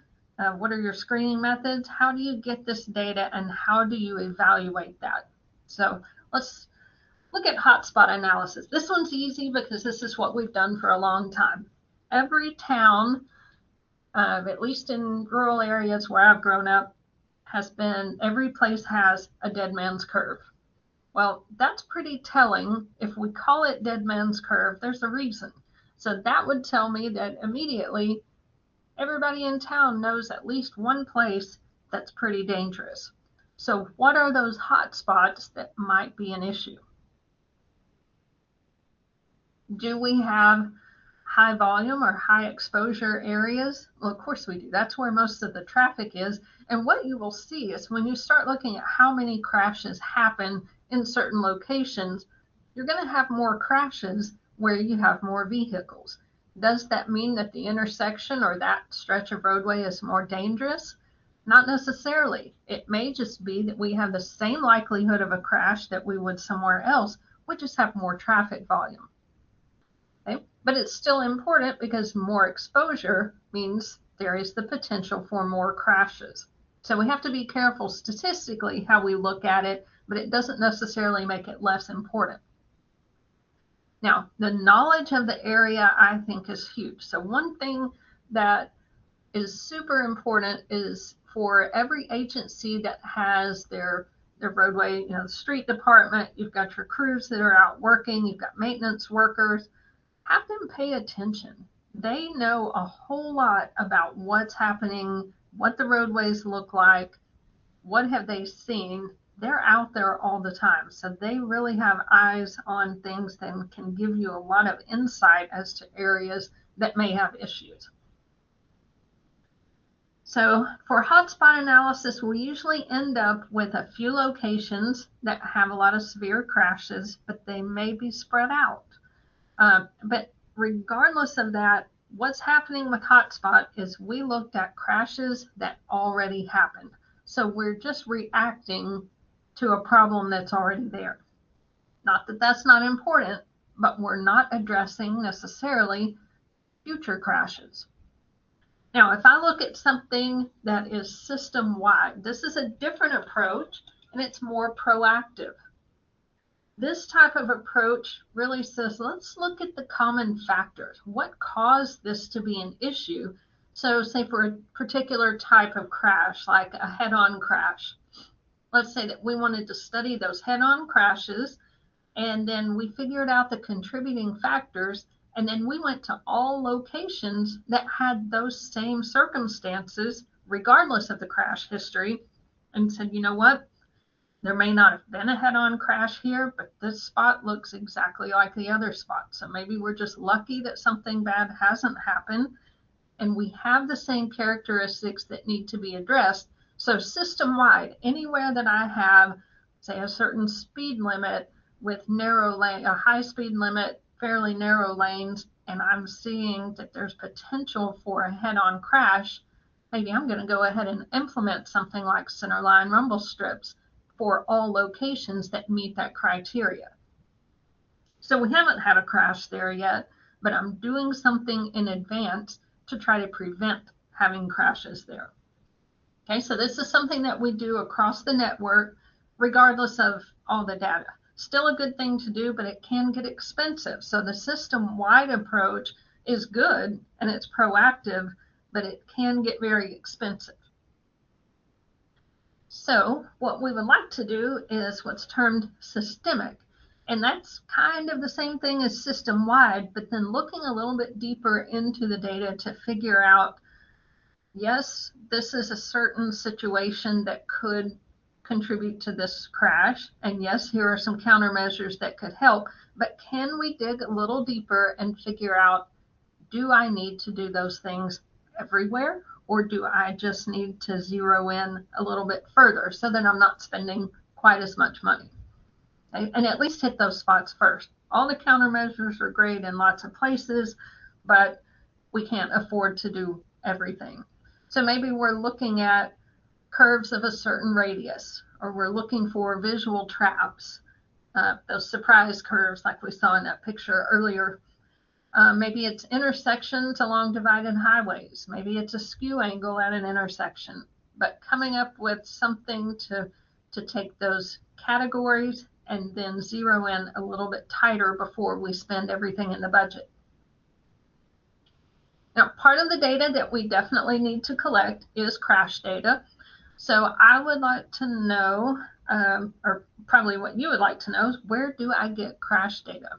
What are your screening methods? How do you get this data, and how do you evaluate that? So let's look at hotspot analysis. This one's easy because this is what we've done for a long time. Every town, at least in rural areas where I've grown up, every place has a dead man's curve. Well, that's pretty telling. If we call it dead man's curve, there's a reason. So that would tell me that immediately everybody in town knows at least one place that's pretty dangerous. So what are those hot spots that might be an issue? Do we have high volume or high exposure areas? Well, of course we do. That's where most of the traffic is. And what you will see is when you start looking at how many crashes happen in certain locations, you're going to have more crashes where you have more vehicles. Does that mean that the intersection or that stretch of roadway is more dangerous? Not necessarily. It may just be that we have the same likelihood of a crash that we would somewhere else. We just have more traffic volume. Okay? But it's still important because more exposure means there is the potential for more crashes. So we have to be careful statistically how we look at it, but it doesn't necessarily make it less important. Now, the knowledge of the area, I think, is huge. So one thing that is super important is for every agency that has their roadway, the street department, you've got your crews that are out working, you've got maintenance workers, have them pay attention. They know a whole lot about what's happening, what the roadways look like, what have they seen. They're out there all the time. So they really have eyes on things and can give you a lot of insight as to areas that may have issues. So for hotspot analysis, we usually end up with a few locations that have a lot of severe crashes, but they may be spread out. But regardless of that, what's happening with hotspot is we looked at crashes that already happened. So we're just reacting to a problem that's already there. Not that that's not important, but we're not addressing necessarily future crashes. Now, if I look at something that is system-wide, this is a different approach and it's more proactive. This type of approach really says, let's look at the common factors. What caused this to be an issue? So say for a particular type of crash, like a head-on crash, let's say that we wanted to study those head-on crashes, and then we figured out the contributing factors, and then we went to all locations that had those same circumstances, regardless of the crash history, and said, you know what? There may not have been a head-on crash here, but this spot looks exactly like the other spot. So maybe we're just lucky that something bad hasn't happened, and we have the same characteristics that need to be addressed. So system-wide, anywhere that I have, say, a certain speed limit with narrow lane, a high speed limit, fairly narrow lanes, and I'm seeing that there's potential for a head-on crash, maybe I'm going to go ahead and implement something like centerline rumble strips for all locations that meet that criteria. So we haven't had a crash there yet, but I'm doing something in advance to try to prevent having crashes there. Okay, so this is something that we do across the network, regardless of all the data. Still a good thing to do, but it can get expensive. So the system-wide approach is good and it's proactive, but it can get very expensive. So what we would like to do is what's termed systemic. And that's kind of the same thing as system-wide, but then looking a little bit deeper into the data to figure out, yes, this is a certain situation that could contribute to this crash. And yes, here are some countermeasures that could help, but can we dig a little deeper and figure out, do I need to do those things everywhere? Or do I just need to zero in a little bit further so that I'm not spending quite as much money? Okay? And at least hit those spots first. All the countermeasures are great in lots of places, but we can't afford to do everything. So maybe we're looking at curves of a certain radius, or we're looking for visual traps, those surprise curves like we saw in that picture earlier. Maybe it's intersections along divided highways. Maybe it's a skew angle at an intersection. But coming up with something to take those categories and then zero in a little bit tighter before we spend everything in the budget. Now, part of the data that we definitely need to collect is crash data. So I would like to know, or probably what you would like to know, is where do I get crash data?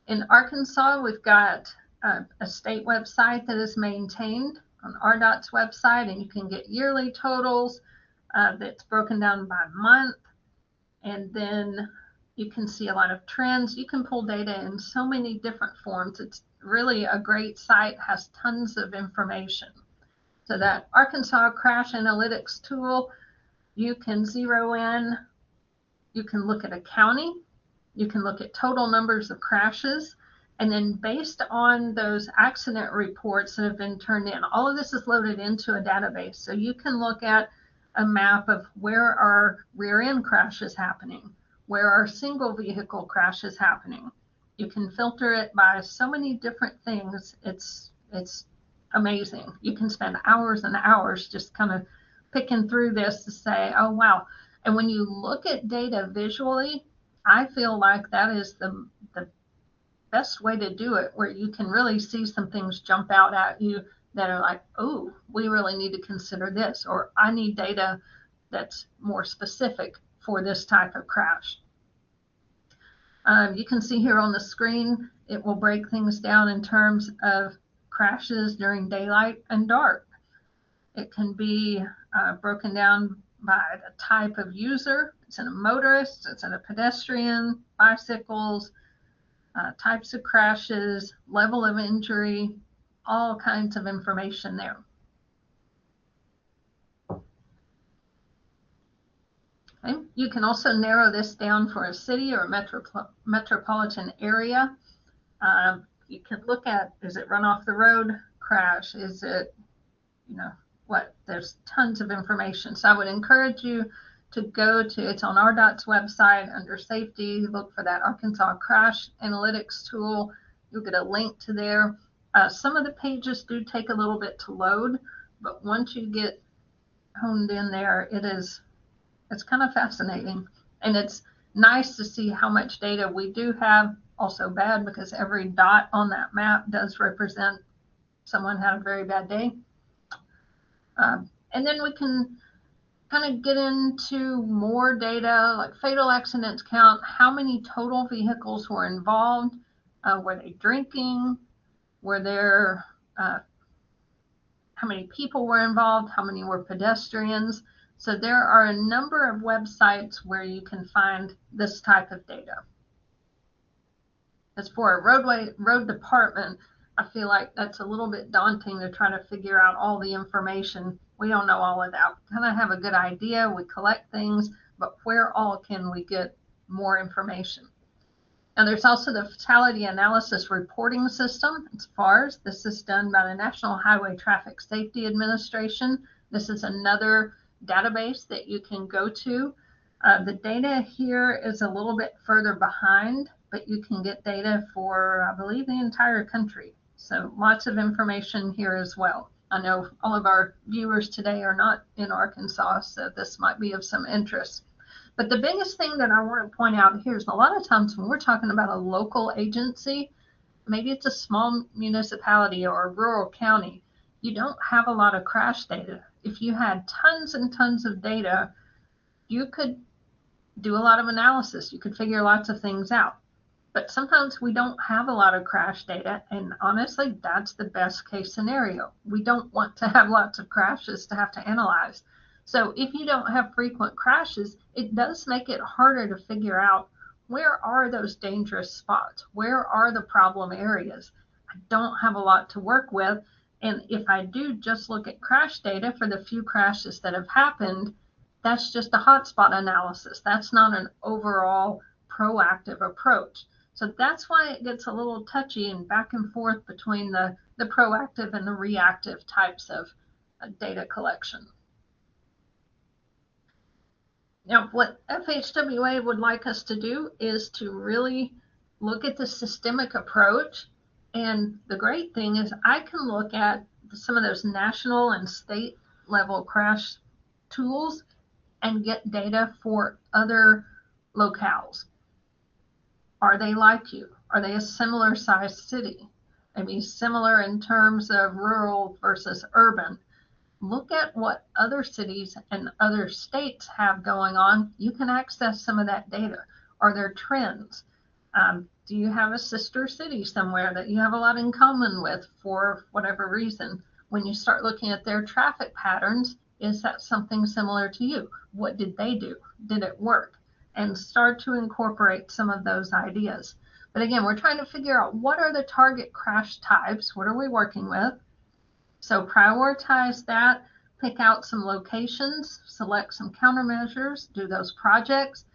In Arkansas, we've got a state website that is maintained on RDOT's website, and you can get yearly totals that's broken down by month. And then you can see a lot of trends. You can pull data in so many different forms. It's really a great site, has tons of information. So that Arkansas Crash Analytics tool, you can zero in, you can look at a county, you can look at total numbers of crashes, And then based on those accident reports that have been turned in, all of this is loaded into a database. So you can look at a map of where are rear end crashes happening, where are single vehicle crashes happening. You can filter it by so many different things. It's amazing. You can spend hours and hours just kind of picking through this to say, oh, wow. And when you look at data visually, I feel like that is the best way to do it, where you can really see some things jump out at you that are like, oh, we really need to consider this, or I need data that's more specific for this type of crash. You can see here on the screen, it will break things down in terms of crashes during daylight and dark. It can be broken down by the type of user. It's in a motorist, it's in a pedestrian, bicycles, types of crashes, level of injury, all kinds of information there. Okay. You can also narrow this down for a city or a metropolitan area. You can look at, is it run off the road crash? Is it, what? There's tons of information. So I would encourage you to go to, it's on RDOT's website under safety, look for that Arkansas Crash Analytics tool. You'll get a link to there. Some of the pages do take a little bit to load, but once you get honed in there, it's kind of fascinating. And it's nice to see how much data we do have. Also bad because every dot on that map does represent someone had a very bad day. And then we can kind of get into more data like fatal accidents count, how many total vehicles were involved, were they drinking, were there, how many people were involved, how many were pedestrians. So there are a number of websites where you can find this type of data. As for a road department, I feel like that's a little bit daunting to try to figure out all the information. We don't know all of that. We kind of have a good idea. We collect things, but where all can we get more information? And there's also the Fatality Analysis Reporting System. It's FARS. This is done by the National Highway Traffic Safety Administration. This is another database that you can go to. The data here is a little bit further behind, but you can get data for, I believe, the entire country. So lots of information here as well. I know all of our viewers today are not in Arkansas, so this might be of some interest. But the biggest thing that I want to point out here is a lot of times when we're talking about a local agency, maybe it's a small municipality or a rural county, you don't have a lot of crash data. If you had tons and tons of data, you could do a lot of analysis. You could figure lots of things out. But sometimes we don't have a lot of crash data, and honestly, that's the best case scenario. We don't want to have lots of crashes to have to analyze. So if you don't have frequent crashes, it does make it harder to figure out where are those dangerous spots? Where are the problem areas? I don't have a lot to work with. And if I do just look at crash data for the few crashes that have happened, that's just a hotspot analysis. That's not an overall proactive approach. So that's why it gets a little touchy and back and forth between the proactive and the reactive types of data collection. Now, what FHWA would like us to do is to really look at the systemic approach. And the great thing is I can look at some of those national and state level crash tools and get data for other locales. Are they like you? Are they a similar sized city? Maybe similar in terms of rural versus urban. Look at what other cities and other states have going on. You can access some of that data. Are there trends? Do you have a sister city somewhere that you have a lot in common with for whatever reason? When you start looking at their traffic patterns, is that something similar to you? What did they do? Did it work? And start to incorporate some of those ideas. But again, we're trying to figure out what are the target crash types? What are we working with? So prioritize that, pick out some locations, select some countermeasures, do those projects.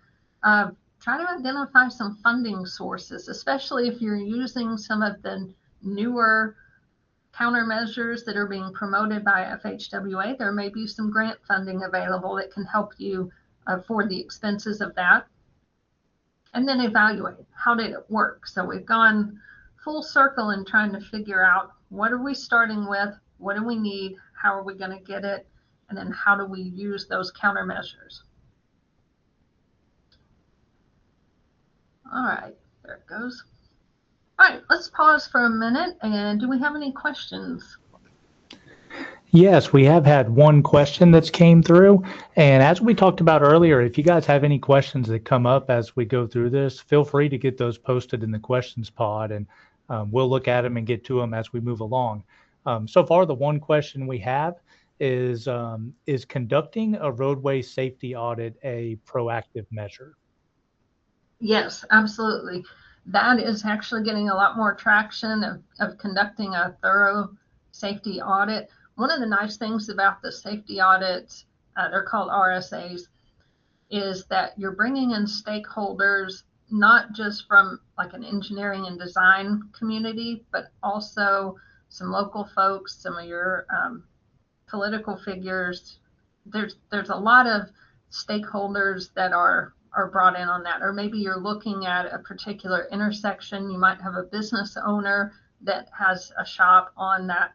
try to identify some funding sources, especially if you're using some of the newer countermeasures that are being promoted by FHWA. There may be some grant funding available that can help you afford the expenses of that. And then evaluate, how did it work? So we've gone full circle in trying to figure out, what are we starting with? What do we need? How are we going to get it? And then how do we use those countermeasures? All right, there it goes. All right, let's pause for a minute. And do we have any questions? Yes, we have had one question that's came through. And as we talked about earlier, if you guys have any questions that come up as we go through this, feel free to get those posted in the questions pod, and we'll look at them and get to them as we move along. So far, the one question we have is conducting a roadway safety audit a proactive measure? Yes, absolutely. That is actually getting a lot more traction of conducting a thorough safety audit. One of the nice things about the safety audits, they're called RSAs, is that you're bringing in stakeholders, not just from like an engineering and design community, but also some local folks, some of your political figures. There's a lot of stakeholders that are brought in on that. Or maybe you're looking at a particular intersection. You might have a business owner that has a shop on that,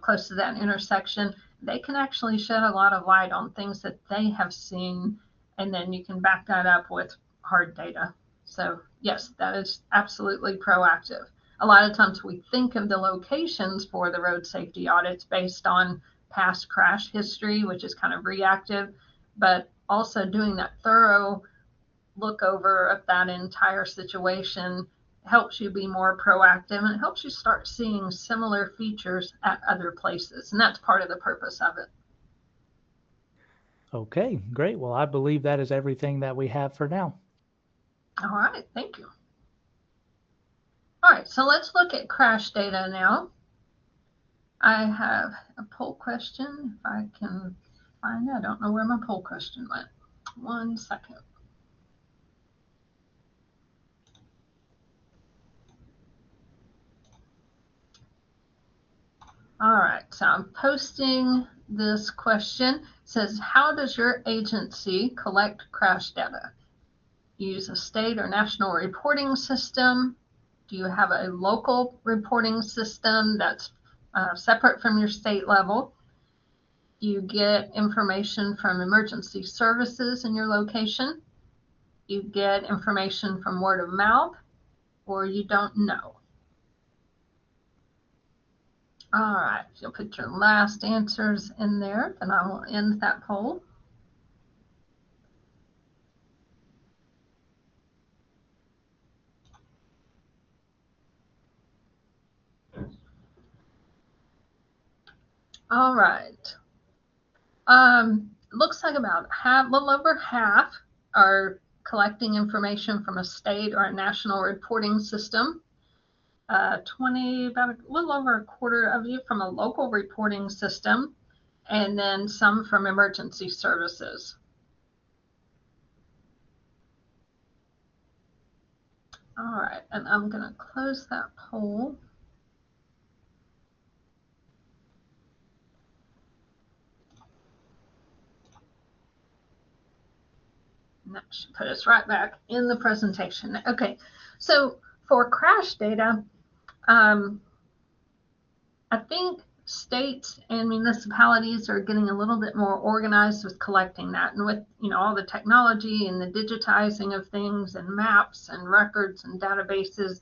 close to that intersection. They can actually shed a lot of light on things that they have seen, and then you can back that up with hard data. So yes, that is absolutely proactive. A lot of times we think of the locations for the road safety audits based on past crash history, which is kind of reactive, but also doing that thorough look over of that entire situation helps you be more proactive, and it helps you start seeing similar features at other places. And that's part of the purpose of it. Okay, great. Well, I believe that is everything that we have for now. All right, thank you. All right, so let's look at crash data now. I have a poll question. If I can find it, I don't know where my poll question went. 1 second. All right, so I'm posting this question. It says, how does your agency collect crash data? Use a state or national reporting system? Do you have a local reporting system that's separate from your state level? Do you get information from emergency services in your location? You get information from word of mouth, or you don't know? All right, if you'll put your last answers in there, then I will end that poll. All right. Looks like about a little over half are collecting information from a state or a national reporting system. About a little over a quarter of you from a local reporting system, and then some from emergency services. All right, and I'm going to close that poll. And that should put us right back in the presentation. Okay, so for crash data, I think states and municipalities are getting a little bit more organized with collecting that, and with all the technology and the digitizing of things and maps and records and databases,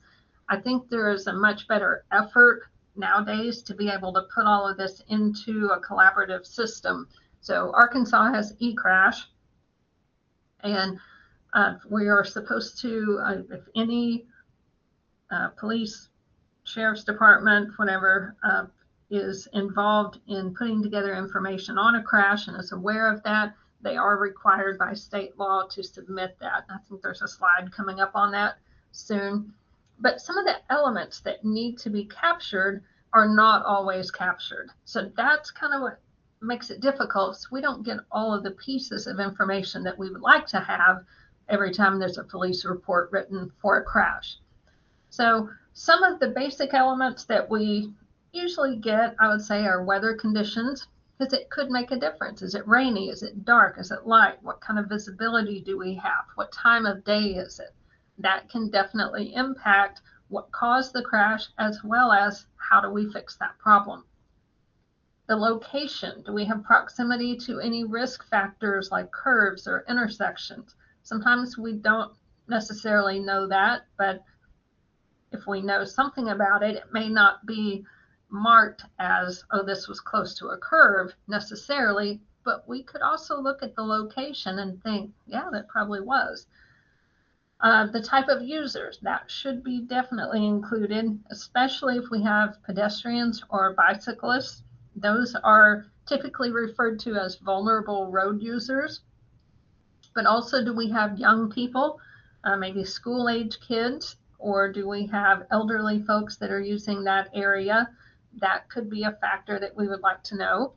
I think there is a much better effort nowadays to be able to put all of this into a collaborative system. So Arkansas has eCrash, and we are supposed to, if any police, sheriff's department, whatever, is involved in putting together information on a crash and is aware of that, they are required by state law to submit that. I think there's a slide coming up on that soon. But some of the elements that need to be captured are not always captured. So that's kind of what makes it difficult. So we don't get all of the pieces of information that we would like to have, every time there's a police report written for a crash. So some of the basic elements that we usually get, I would say, are weather conditions, because it could make a difference. Is it rainy? Is it dark? Is it light? What kind of visibility do we have? What time of day is it? That can definitely impact what caused the crash, as well as how do we fix that problem. The location, do we have proximity to any risk factors like curves or intersections? Sometimes we don't necessarily know that, but if we know something about it, it may not be marked as, oh, this was close to a curve necessarily, but we could also look at the location and think, yeah, that probably was. The type of users, that should be definitely included, especially if we have pedestrians or bicyclists. Those are typically referred to as vulnerable road users. But also, do we have young people, maybe school-age kids, or do we have elderly folks that are using that area? That could be a factor that we would like to know.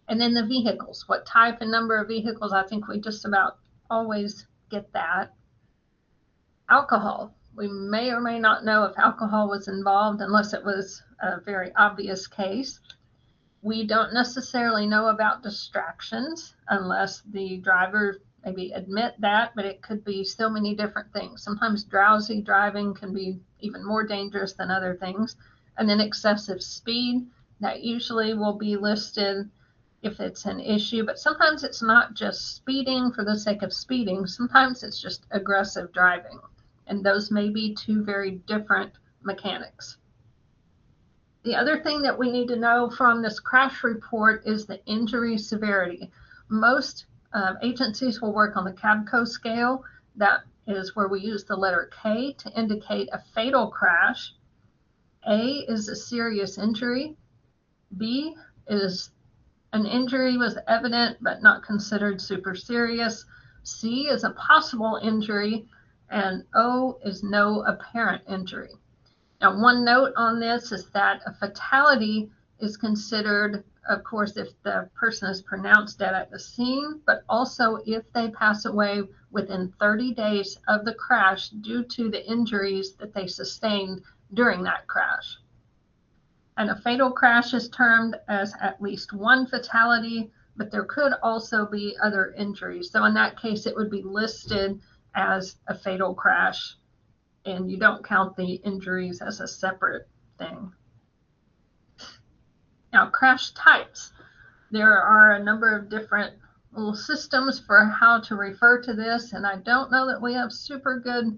And then the vehicles, what type and number of vehicles, I think we just about always get that. Alcohol, we may or may not know if alcohol was involved unless it was a very obvious case. We don't necessarily know about distractions unless the driver maybe admit that, but it could be so many different things. Sometimes drowsy driving can be even more dangerous than other things. And then excessive speed, that usually will be listed if it's an issue, but sometimes it's not just speeding for the sake of speeding. Sometimes it's just aggressive driving, and those may be two very different mechanics. The other thing that we need to know from this crash report is the injury severity. Most agencies will work on the CABCO scale. That is where we use the letter K to indicate a fatal crash. A is a serious injury. B is an injury was evident but not considered super serious. C is a possible injury, and O is no apparent injury. Now, one note on this is that a fatality is considered, of course, if the person is pronounced dead at the scene, but also if they pass away within 30 days of the crash due to the injuries that they sustained during that crash. And a fatal crash is termed as at least one fatality, but there could also be other injuries. So in that case, it would be listed as a fatal crash, and you don't count the injuries as a separate thing. Now, crash types. There are a number of different little systems for how to refer to this, and I don't know that we have super good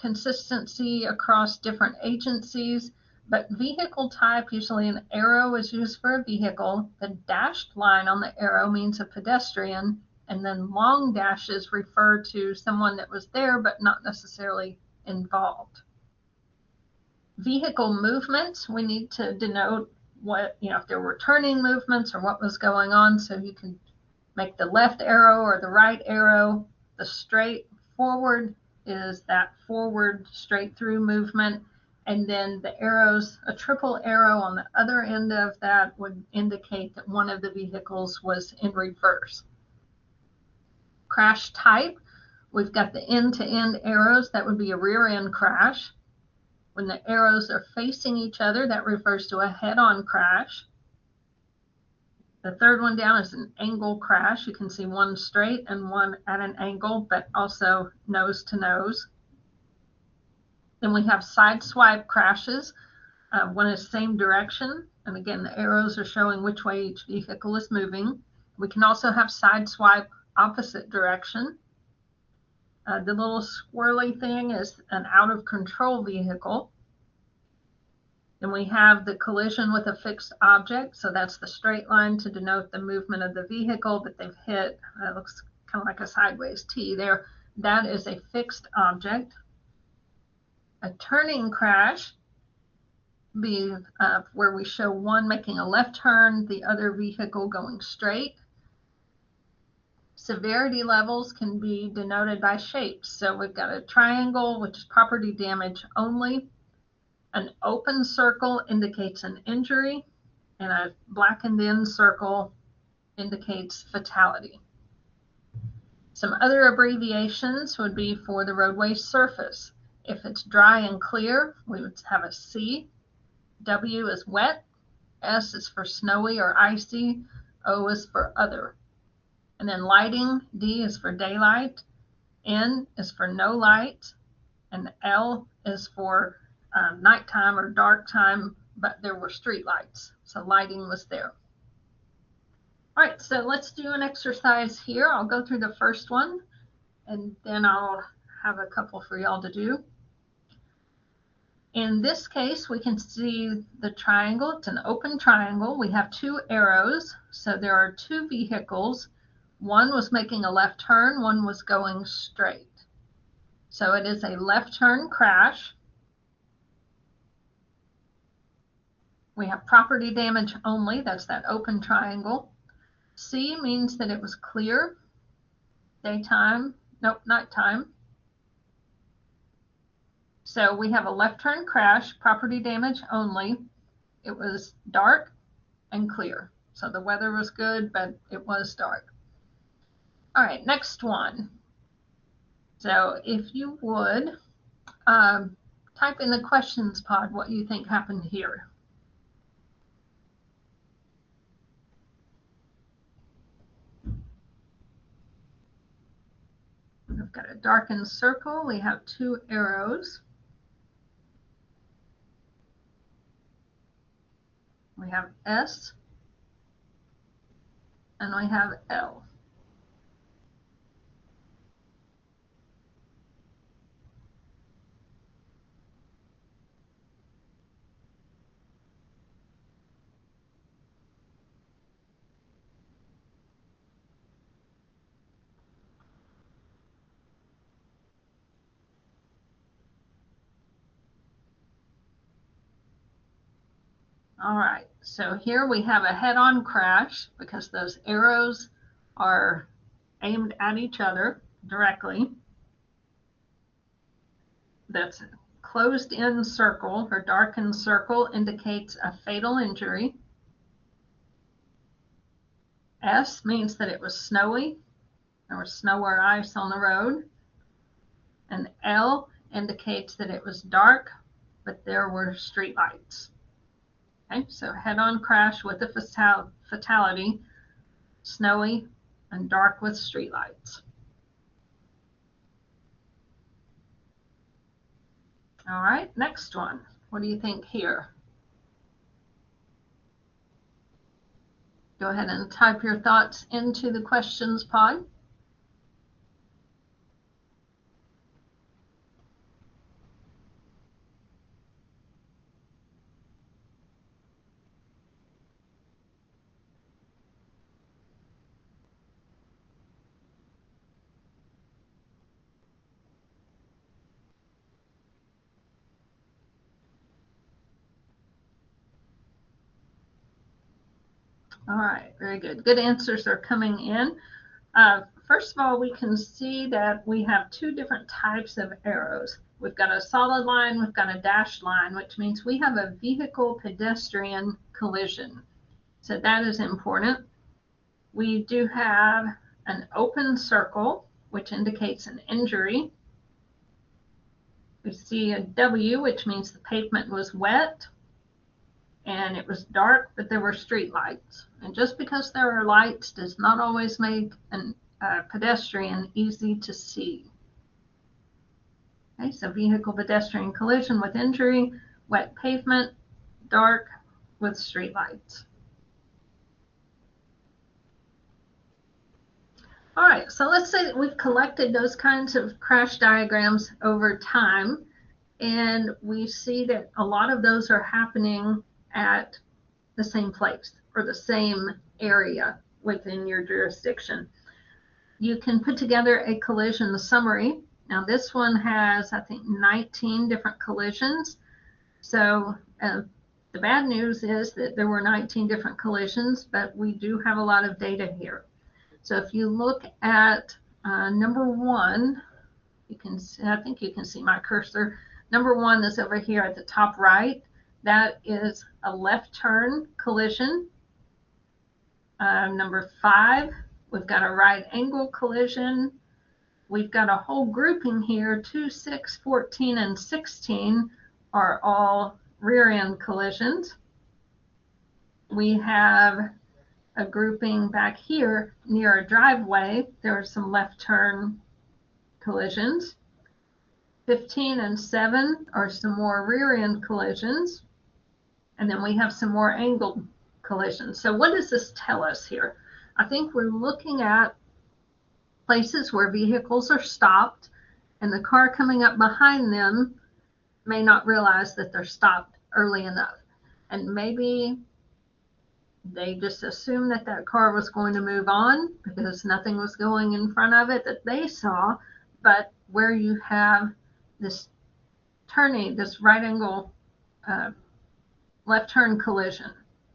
consistency across different agencies, but vehicle type, usually an arrow is used for a vehicle. The dashed line on the arrow means a pedestrian, and then long dashes refer to someone that was there but not necessarily involved. Vehicle movements, we need to denote what, if there were turning movements or what was going on. So you can make the left arrow or the right arrow. The straight forward is that forward straight through movement. And then the arrows, a triple arrow on the other end of that would indicate that one of the vehicles was in reverse. Crash type, we've got the end-to-end arrows. That would be a rear-end crash. When the arrows are facing each other, that refers to a head-on crash. The third one down is an angle crash. You can see one straight and one at an angle, but also nose to nose. Then we have side swipe crashes. One is same direction, and again, the arrows are showing which way each vehicle is moving. We can also have side swipe opposite direction. The little swirly thing is an out of control vehicle. Then we have the collision with a fixed object. So that's the straight line to denote the movement of the vehicle that they've hit. It looks kind of like a sideways T there. That is a fixed object. A turning crash be where we show one making a left turn, the other vehicle going straight. Severity levels can be denoted by shapes. So we've got a triangle, which is property damage only. An open circle indicates an injury, and a blackened in circle indicates fatality. Some other abbreviations would be for the roadway surface. If it's dry and clear, we would have a C. W is wet. S is for snowy or icy. O is for other. And then lighting, D is for daylight. N is for no light. And L is for nighttime or dark time, but there were street lights, so lighting was there. All right, so let's do an exercise here. I'll go through the first one, and then I'll have a couple for y'all to do. In this case, we can see the triangle. It's an open triangle. We have two arrows, so there are two vehicles. One was making a left turn, one was going straight. So it is a left turn crash. We have property damage only, that's that open triangle. C means that it was clear, daytime, nope, nighttime. So we have a left turn crash, property damage only. It was dark and clear. So the weather was good, but it was dark. All right, next one. So if you would type in the questions pod what you think happened here. We've got a darkened circle. We have two arrows. We have S and we have L. All right, so here we have a head-on crash because those arrows are aimed at each other directly. That's a closed-in circle or darkened circle indicates a fatal injury. S means that it was snowy. There was snow or ice on the road. And L indicates that it was dark, but there were street lights. Okay, so head-on crash with a fatality, snowy and dark with streetlights. All right, next one. What do you think here? Go ahead and type your thoughts into the questions pod. All right, very good. Good answers are coming in. First of all, we can see that we have two different types of arrows. We've got a solid line, we've got a dashed line, which means we have a vehicle-pedestrian collision. So that is important. We do have an open circle, which indicates an injury. We see a W, which means the pavement was wet and it was dark, but there were street lights. And just because there are lights does not always make a pedestrian easy to see. Okay, so vehicle pedestrian collision with injury, wet pavement, dark with street lights. All right, so let's say that we've collected those kinds of crash diagrams over time, and we see that a lot of those are happening at the same place or the same area within your jurisdiction. You can put together a collision summary. Now this one has, I think, 19 different collisions. So the bad news is that there were 19 different collisions, but we do have a lot of data here. So if you look at number one, you can see, I think you can see my cursor. Number one is over here at the top right. That is a left turn collision. Number 5, we've got a right angle collision. We've got a whole grouping here, 2, 6, 14, and 16 are all rear end collisions. We have a grouping back here near a driveway. There are some left turn collisions. 15 and 7 are some more rear end collisions. And then we have some more angled collisions. So what does this tell us here? I think we're looking at places where vehicles are stopped and the car coming up behind them may not realize that they're stopped early enough. And maybe they just assumed that that car was going to move on because nothing was going in front of it that they saw. But where you have this turning, this right angle left turn collision,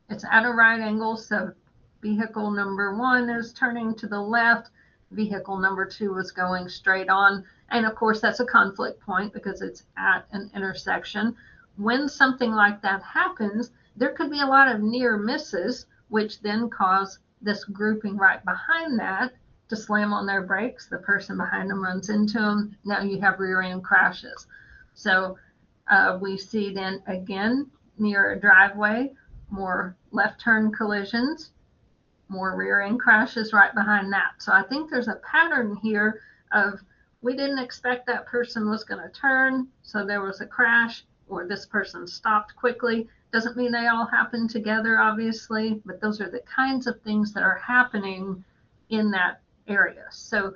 it's at a right angle, so vehicle number 1 is turning to the left, vehicle number 2 is going straight on, and of course that's a conflict point because it's at an intersection. When something like that happens, there could be a lot of near misses, which then cause this grouping right behind that to slam on their brakes. The person behind them runs into them. Now you have rear end crashes. So we see then again near a driveway, more left turn collisions, more rear end crashes right behind that. So I think there's a pattern here of we didn't expect that person was going to turn, so there was a crash, or this person stopped quickly. Doesn't mean they all happen together, obviously, but those are the kinds of things that are happening in that area. So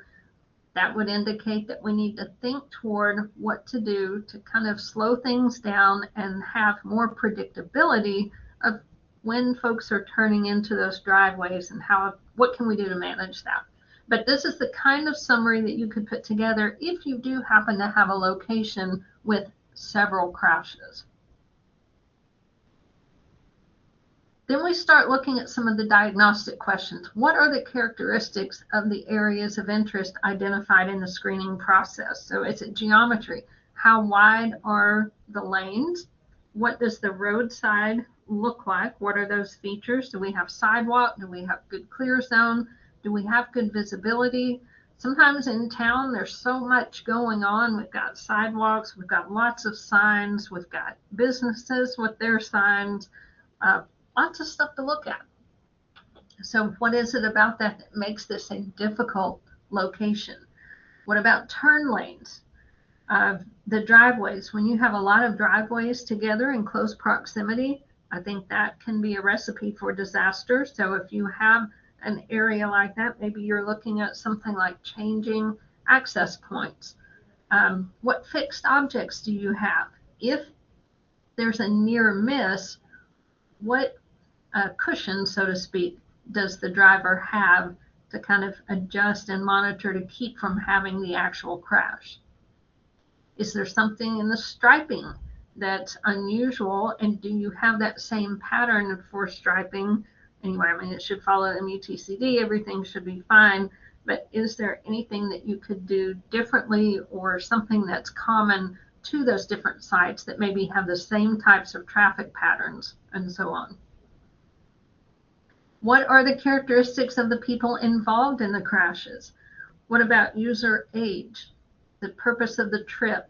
that would indicate that we need to think toward what to do to kind of slow things down and have more predictability of when folks are turning into those driveways and what can we do to manage that. But this is the kind of summary that you could put together if you do happen to have a location with several crashes. Then we start looking at some of the diagnostic questions. What are the characteristics of the areas of interest identified in the screening process? So is it geometry? How wide are the lanes? What does the roadside look like? What are those features? Do we have sidewalk? Do we have good clear zone? Do we have good visibility? Sometimes in town, there's so much going on. We've got sidewalks, we've got lots of signs, we've got businesses with their signs, lots of stuff to look at. So what is it about that makes this a difficult location? What about turn lanes? The driveways, when you have a lot of driveways together in close proximity, I think that can be a recipe for disaster. So if you have an area like that, maybe you're looking at something like changing access points. What fixed objects do you have? If there's a near miss, what cushion, so to speak, does the driver have to kind of adjust and monitor to keep from having the actual crash? Is there something in the striping that's unusual, and do you have that same pattern for striping? Anyway, I mean, it should follow MUTCD, everything should be fine, but is there anything that you could do differently or something that's common to those different sites that maybe have the same types of traffic patterns and so on? What are the characteristics of the people involved in the crashes? What about user age, the purpose of the trip,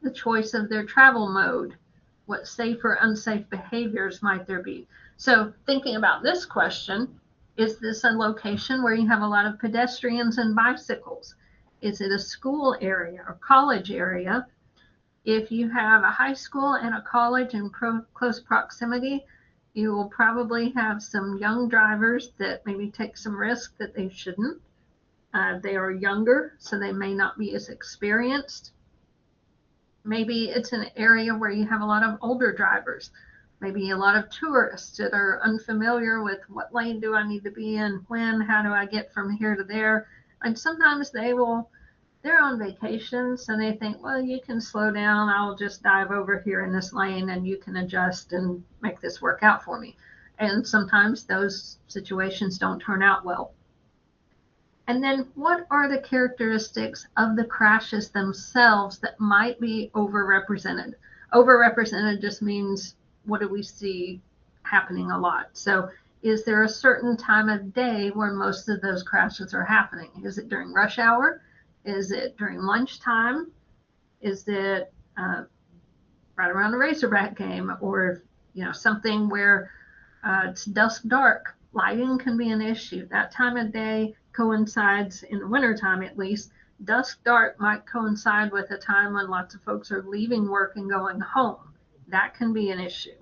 the choice of their travel mode? What safe or unsafe behaviors might there be? So thinking about this question, is this a location where you have a lot of pedestrians and bicycles? Is it a school area or college area? If you have a high school and a college in close proximity, you will probably have some young drivers that maybe take some risk that they shouldn't. They are younger, so they may not be as experienced. Maybe it's an area where you have a lot of older drivers, maybe a lot of tourists that are unfamiliar with what lane do I need to be in, when, how do I get from here to there. And sometimes they're on vacation, so they think, well, you can slow down, I'll just dive over here in this lane and you can adjust and make this work out for me. And sometimes those situations don't turn out well. And then what are the characteristics of the crashes themselves that might be overrepresented? Overrepresented just means, what do we see happening a lot? So is there a certain time of day where most of those crashes are happening? Is it during rush hour? Is it during lunchtime? Is it right around a Razorback game, or something where it's dusk dark? Lighting can be an issue. That time of day coincides, in the wintertime at least. Dusk dark might coincide with a time when lots of folks are leaving work and going home. That can be an issue.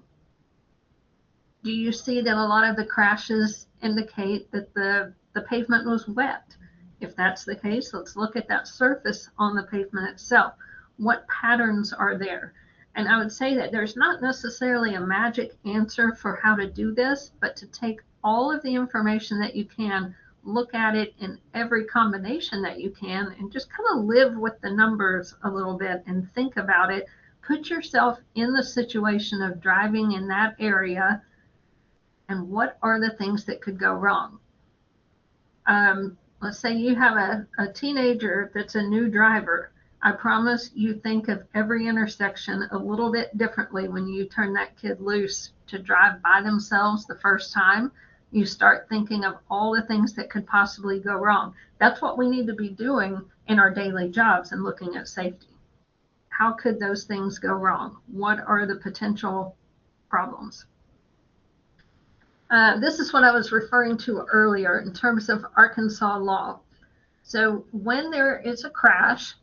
Do you see that a lot of the crashes indicate that the pavement was wet? If that's the case, let's look at that surface on the pavement itself. What patterns are there? And I would say that there's not necessarily a magic answer for how to do this, but to take all of the information that you can, look at it in every combination that you can, and just kind of live with the numbers a little bit and think about it. Put yourself in the situation of driving in that area, and what are the things that could go wrong. Let's say you have a teenager that's a new driver. I promise you think of every intersection a little bit differently when you turn that kid loose to drive by themselves the first time. You start thinking of all the things that could possibly go wrong. That's what we need to be doing in our daily jobs and looking at safety. How could those things go wrong? What are the potential problems? This is what I was referring to earlier in terms of Arkansas law. So when there is a crash,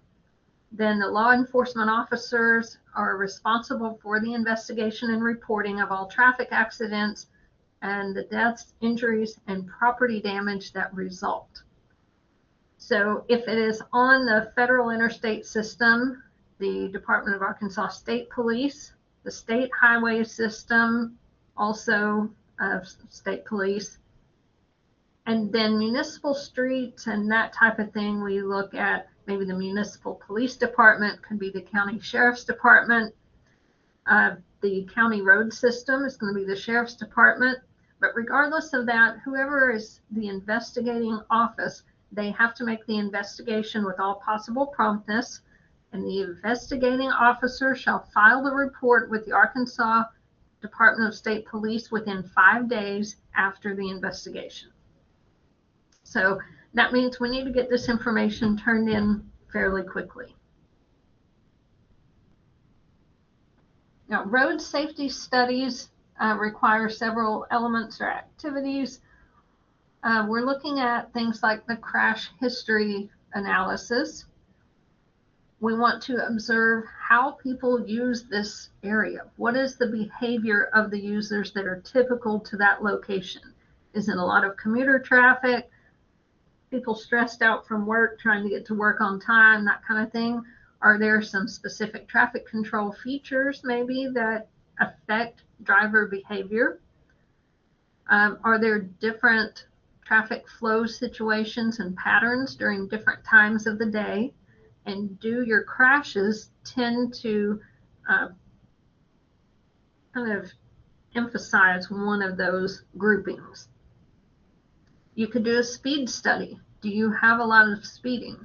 then the law enforcement officers are responsible for the investigation and reporting of all traffic accidents and the deaths, injuries, and property damage that result. So if it is on the federal interstate system, the Department of Arkansas State Police, the state highway system, also state police, and then municipal streets and that type of thing, we look at maybe the municipal police department, could be the county sheriff's department. The county road system is going to be the sheriff's department. But regardless of that, whoever is the investigating office, they have to make the investigation with all possible promptness, and the investigating officer shall file the report with the Arkansas Department of State Police within 5 days after the investigation. So that means we need to get this information turned in fairly quickly. Now, road safety studies require several elements or activities. We're looking at things like the crash history analysis. We want to observe how people use this area. What is the behavior of the users that are typical to that location? Is it a lot of commuter traffic? People stressed out from work, trying to get to work on time, that kind of thing? Are there some specific traffic control features maybe that affect driver behavior? Are there different traffic flow situations and patterns during different times of the day? And do your crashes tend to kind of emphasize one of those groupings? You could do a speed study. Do you have a lot of speeding?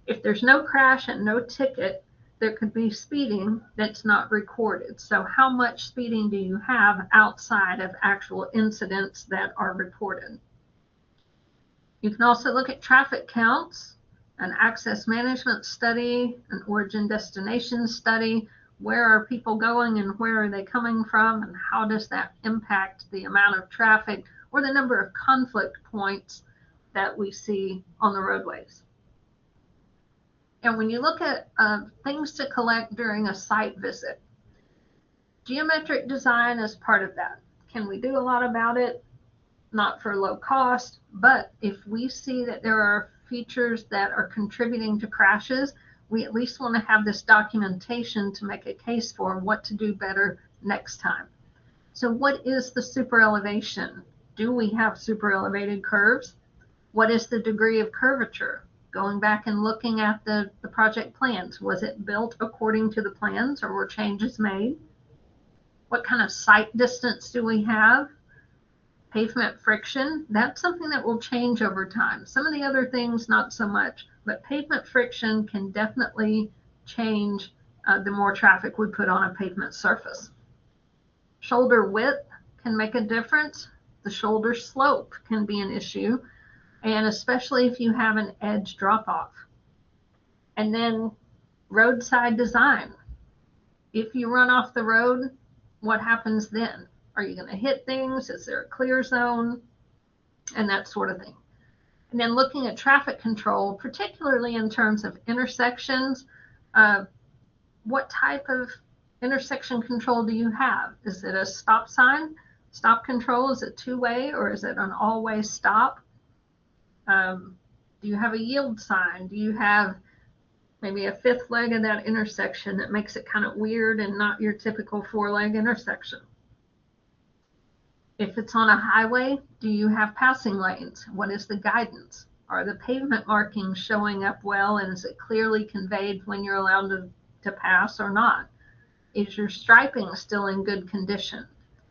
If there's no crash and no ticket, there could be speeding that's not recorded. So how much speeding do you have outside of actual incidents that are reported? You can also look at traffic counts, an access management study, an origin destination study. Where are people going and where are they coming from, and how does that impact the amount of traffic or the number of conflict points that we see on the roadways? And when you look at things to collect during a site visit, geometric design is part of that. Can we do a lot about it? Not for low cost, but if we see that there are features that are contributing to crashes, we at least want to have this documentation to make a case for what to do better next time. So what is the super elevation? Do we have super elevated curves? What is the degree of curvature? Going back and looking at the project plans, was it built according to the plans or were changes made? What kind of sight distance do we have? Pavement friction, that's something that will change over time. Some of the other things, not so much, but pavement friction can definitely change the more traffic we put on a pavement surface. Shoulder width can make a difference. The shoulder slope can be an issue, and especially if you have an edge drop-off. And then roadside design. If you run off the road, what happens then? Are you going to hit things? Is there a clear zone? And that sort of thing. And then looking at traffic control, particularly in terms of intersections, what type of intersection control do you have? Is it a stop sign? Stop control, is it two-way or is it an all-way stop? Do you have a yield sign? Do you have maybe a fifth leg of that intersection that makes it kind of weird and not your typical four-leg intersection? If it's on a highway, do you have passing lanes? What is the guidance? Are the pavement markings showing up well, and is it clearly conveyed when you're allowed to pass or not? Is your striping still in good condition?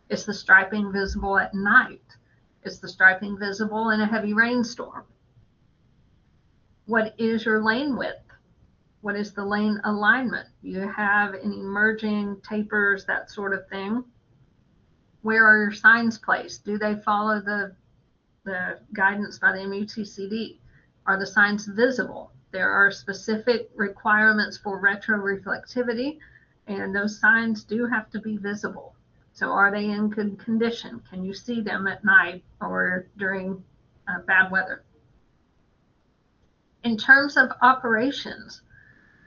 Is the striping visible at night? Is the striping visible in a heavy rainstorm? What is your lane width? What is the lane alignment? Do you have any merging, tapers, that sort of thing? Where are your signs placed? Do they follow the guidance by the MUTCD? Are the signs visible? There are specific requirements for retroreflectivity, and those signs do have to be visible. So are they in good condition? Can you see them at night or during bad weather? In terms of operations,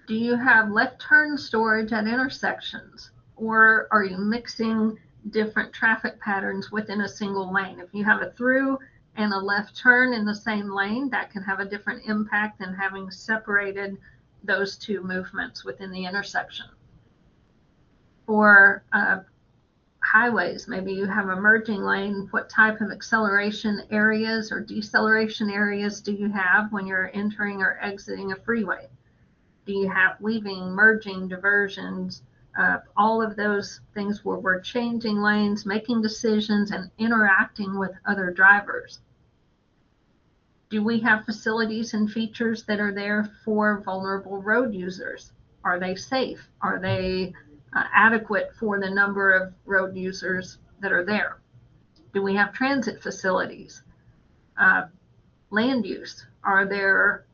do you have left turn storage at intersections, or are you mixing different traffic patterns within a single lane? If you have a through and a left turn in the same lane, that can have a different impact than having separated those two movements within the intersection. Or highways, maybe you have a merging lane. What type of acceleration areas or deceleration areas do you have when you're entering or exiting a freeway? Do you have leaving, merging, diversions, all of those things where we're changing lanes, making decisions, and interacting with other drivers? Do we have facilities and features that are there for vulnerable road users? Are they safe? Are they adequate for the number of road users that are there? Do we have transit facilities? Land use. Are there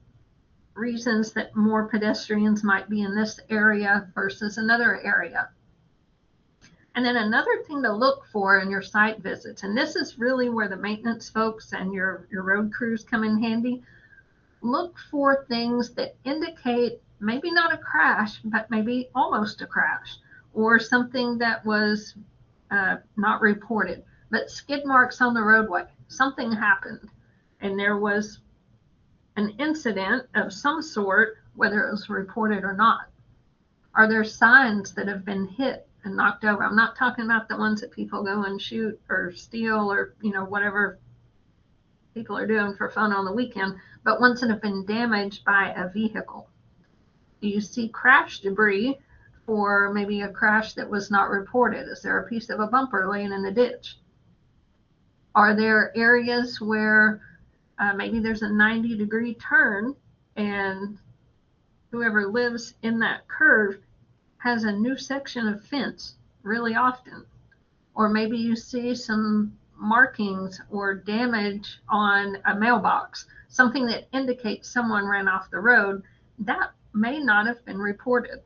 reasons that more pedestrians might be in this area versus another area? And then another thing to look for in your site visits, and this is really where the maintenance folks and your road crews come in handy, look for things that indicate maybe not a crash, but maybe almost a crash, or something that was not reported, but skid marks on the roadway. Something happened and there was an incident of some sort, whether it was reported or not. Are there signs that have been hit and knocked over? I'm not talking about the ones that people go and shoot or steal or, whatever people are doing for fun on the weekend, but ones that have been damaged by a vehicle. Do you see crash debris for maybe a crash that was not reported? Is there a piece of a bumper laying in the ditch? Are there areas where maybe there's a 90-degree turn and whoever lives in that curve has a new section of fence really often? Or maybe you see some markings or damage on a mailbox, something that indicates someone ran off the road. That may not have been reported.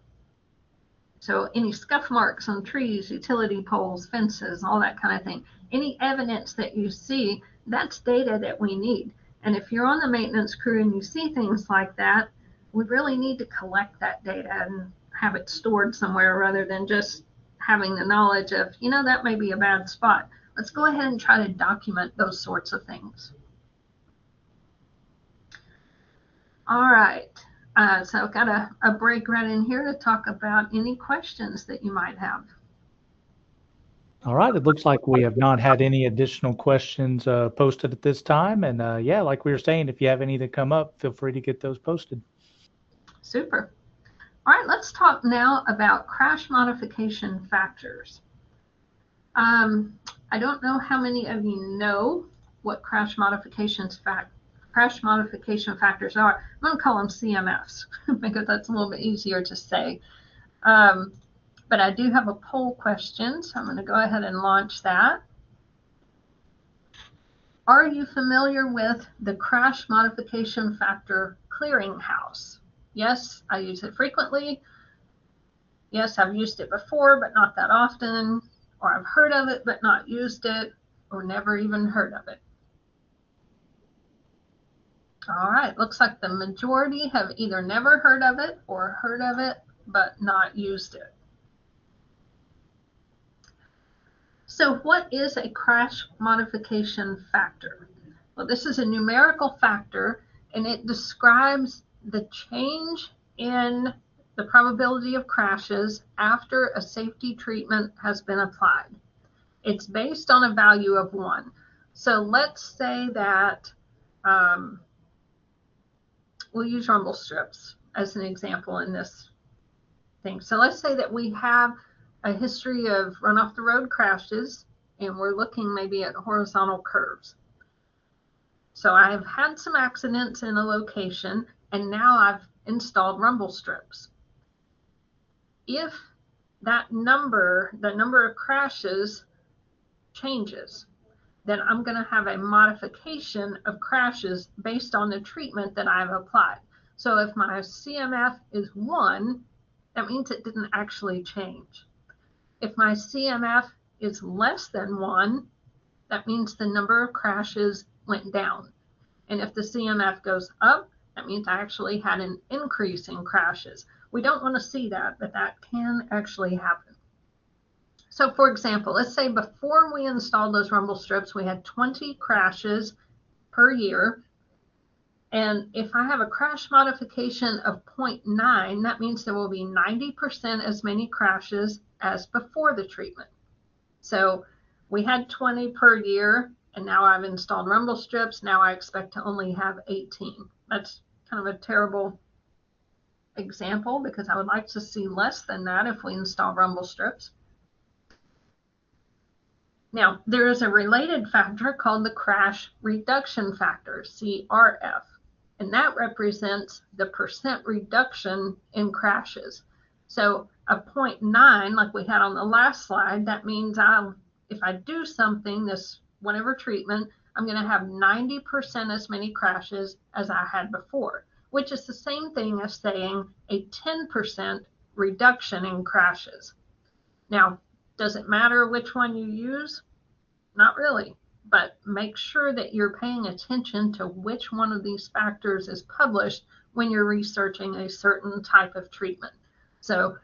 So any scuff marks on trees, utility poles, fences, all that kind of thing. Any evidence that you see, that's data that we need. And if you're on the maintenance crew and you see things like that, we really need to collect that data and have it stored somewhere rather than just having the knowledge of, that may be a bad spot. Let's go ahead and try to document those sorts of things. All right. So I've got a break right in here to talk about any questions that you might have. All right. It looks like we have not had any additional questions posted at this time. And yeah, like we were saying, if you have any that come up, feel free to get those posted. Super. All right, let's talk now about crash modification factors. I don't know how many of you know what crash modification factors are. I'm going to call them CMFs because that's a little bit easier to say. But I do have a poll question, so I'm going to go ahead and launch that. Are you familiar with the crash modification factor clearinghouse? Yes, I use it frequently. Yes, I've used it before, but not that often. Or I've heard of it, but not used it, or never even heard of it. All right, looks like the majority have either never heard of it or heard of it, but not used it. So what is a crash modification factor? Well, this is a numerical factor, and it describes the change in the probability of crashes after a safety treatment has been applied. It's based on a value of 1. So let's say that we'll use rumble strips as an example in this thing. So let's say that we have a history of run off the road crashes, and we're looking maybe at horizontal curves. So I have had some accidents in a location, and now I've installed rumble strips. If that number, the number of crashes changes, then I'm going to have a modification of crashes based on the treatment that I've applied. So if my CMF is 1, that means it didn't actually change. If my CMF is less than 1, that means the number of crashes went down. And if the CMF goes up, that means I actually had an increase in crashes. We don't want to see that, but that can actually happen. So for example, let's say before we installed those rumble strips, we had 20 crashes per year. And if I have a crash modification of 0.9, that means there will be 90% as many crashes as before the treatment. So we had 20 per year, and now I've installed rumble strips. Now I expect to only have 18. That's kind of a terrible example because I would like to see less than that if we install rumble strips. Now, there is a related factor called the crash reduction factor, CRF, and that represents the percent reduction in crashes. So a 0.9, like we had on the last slide, that means if I do something, this whatever treatment, I'm going to have 90% as many crashes as I had before, which is the same thing as saying a 10% reduction in crashes. Now, does it matter which one you use? Not really, but make sure that you're paying attention to which one of these factors is published when you're researching a certain type of treatment. So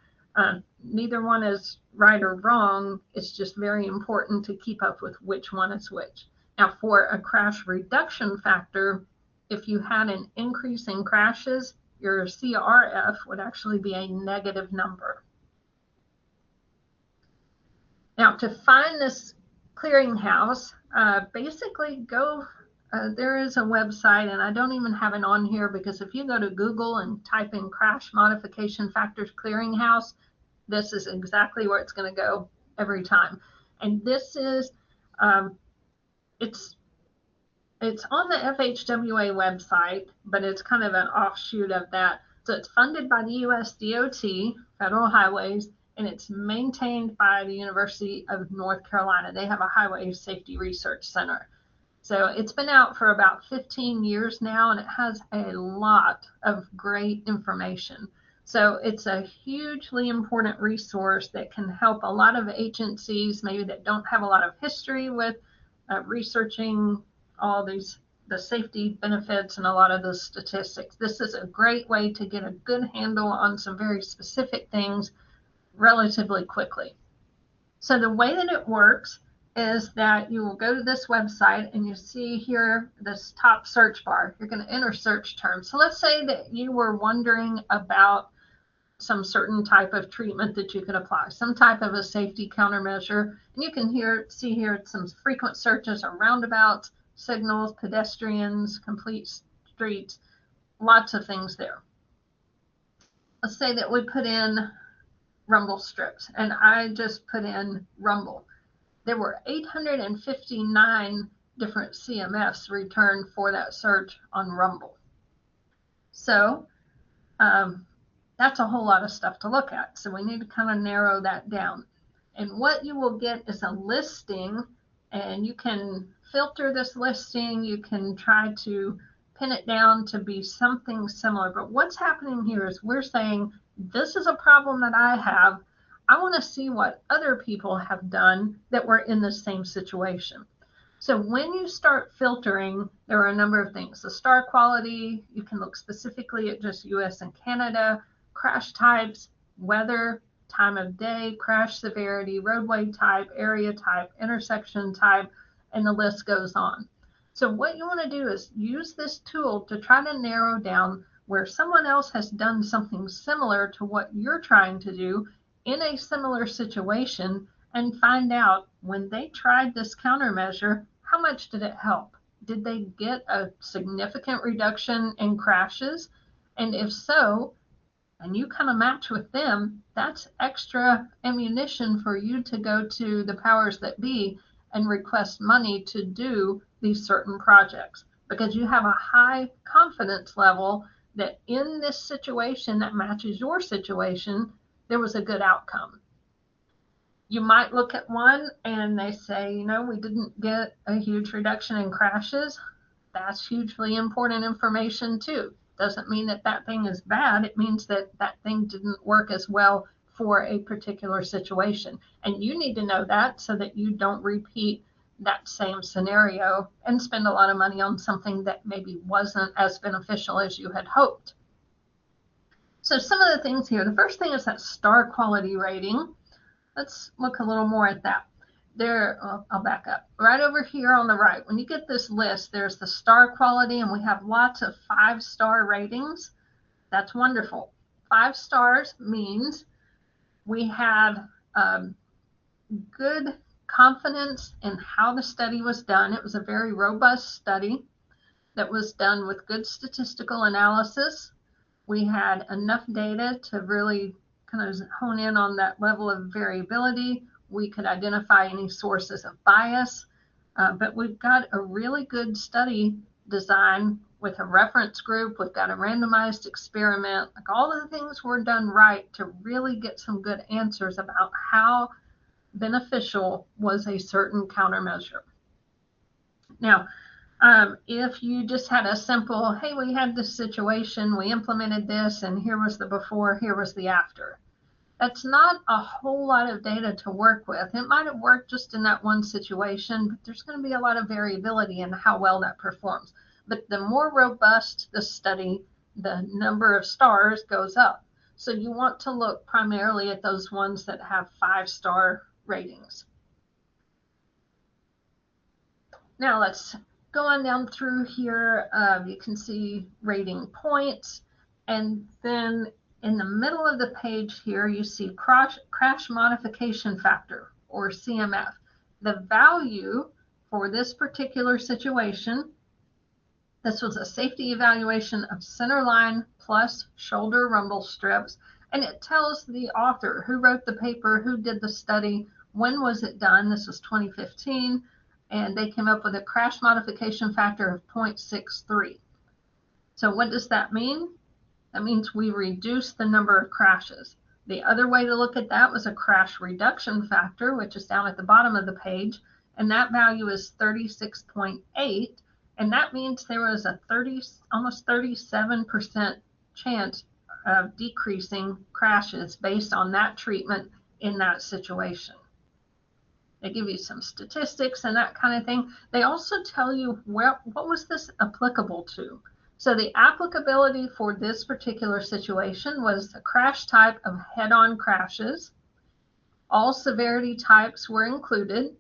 neither one is right or wrong. It's just very important to keep up with which one is which. Now, for a crash reduction factor, if you had an increase in crashes, your CRF would actually be a negative number. Now, to find this clearinghouse, basically there is a website, and I don't even have it on here because if you go to Google and type in crash modification factors clearinghouse, this is exactly where it's going to go every time. And this is, it's on the FHWA website, but it's kind of an offshoot of that. So it's funded by the US DOT, Federal Highways, and it's maintained by the University of North Carolina. They have a highway safety research center. So it's been out for about 15 years now, and it has a lot of great information. So it's a hugely important resource that can help a lot of agencies maybe that don't have a lot of history with researching all the safety benefits and a lot of the statistics. This is a great way to get a good handle on some very specific things relatively quickly. So the way that it works is that you will go to this website and you see here this top search bar. You're going to enter search terms. So let's say that you were wondering about some certain type of treatment that you could apply, some type of a safety countermeasure. And you can see here some frequent searches are roundabouts, signals, pedestrians, complete streets, lots of things there. Let's say that we put in rumble strips, and I just put in rumble. There were 859 different CMFs returned for that search on rumble. So that's a whole lot of stuff to look at. So we need to kind of narrow that down. And what you will get is a listing, and you can filter this listing. You can try to pin it down to be something similar. But what's happening here is we're saying, this is a problem that I have. I want to see what other people have done that were in the same situation. So when you start filtering, there are a number of things. The star quality, you can look specifically at just US and Canada, crash types, weather, time of day, crash severity, roadway type, area type, intersection type, and the list goes on. So what you want to do is use this tool to try to narrow down where someone else has done something similar to what you're trying to do in a similar situation, and find out when they tried this countermeasure, how much did it help? Did they get a significant reduction in crashes? And if so, and you kind of match with them, that's extra ammunition for you to go to the powers that be and request money to do these certain projects, because you have a high confidence level that in this situation that matches your situation, there was a good outcome. You might look at one and they say, you know, we didn't get a huge reduction in crashes. That's hugely important information too. Doesn't mean that that thing is bad. It means that that thing didn't work as well for a particular situation. And you need to know that so that you don't repeat that same scenario and spend a lot of money on something that maybe wasn't as beneficial as you had hoped. So some of the things here, the first thing is that star quality rating. Let's look a little more at that. There, I'll back up. Right over here on the right, when you get this list, there's the star quality, and we have lots of 5-star ratings. That's wonderful. 5 stars means we had good confidence in how the study was done. It was a very robust study that was done with good statistical analysis. We had enough data to really kind of hone in on that level of variability. We could identify any sources of bias, but we've got a really good study design with a reference group. We've got a randomized experiment. Like, all of the things were done right to really get some good answers about how beneficial was a certain countermeasure. Now, if you just had a simple, hey, we had this situation, we implemented this, and here was the before, here was the after. That's not a whole lot of data to work with. It might have worked just in that one situation, but there's going to be a lot of variability in how well that performs. But the more robust the study, the number of stars goes up. So you want to look primarily at those ones that have 5-star ratings. Now let's go on down through here. You can see rating points, and then in the middle of the page here, you see crash modification factor, or CMF. The value for this particular situation, this was a safety evaluation of center line plus shoulder rumble strips, and it tells the author who wrote the paper, who did the study, when was it done. This was 2015, and they came up with a crash modification factor of 0.63. So what does that mean? That means we reduce the number of crashes. The other way to look at that was a crash reduction factor, which is down at the bottom of the page, and that value is 36.8, and that means there was a almost 37% chance of decreasing crashes based on that treatment in that situation. They give you some statistics and that kind of thing. They also tell you what was this applicable to. So the applicability for this particular situation was the crash type of head-on crashes. All severity types were included.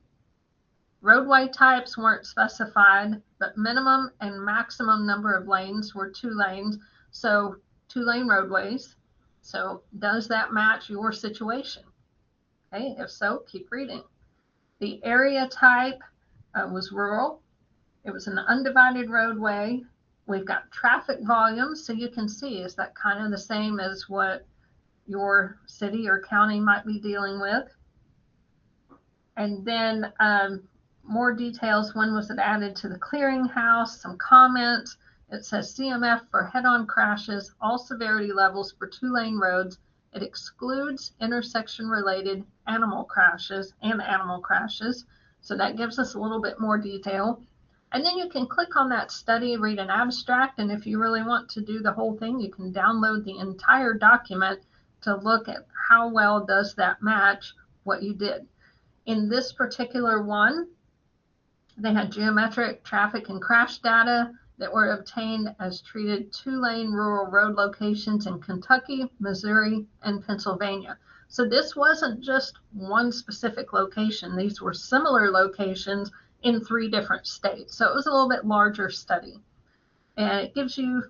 Roadway types weren't specified, but minimum and maximum number of lanes were 2 lanes, so 2-lane roadways. So does that match your situation? Okay, if so, keep reading. The area type was rural. It was an undivided roadway. We've got traffic volumes, so you can see, is that kind of the same as what your city or county might be dealing with? And then more details. When was it added to the clearinghouse? Some comments. It says CMF for head-on crashes, all severity levels for 2-lane roads. It excludes intersection-related animal crashes. So that gives us a little bit more detail. And then you can click on that study, read an abstract, and if you really want to do the whole thing, you can download the entire document to look at how well does that match what you did. In this particular one, they had geometric traffic and crash data that were obtained as treated 2-lane rural road locations in Kentucky, Missouri, and Pennsylvania. So this wasn't just one specific location. These were similar locations in 3 different states. So it was a little bit larger study. And it gives you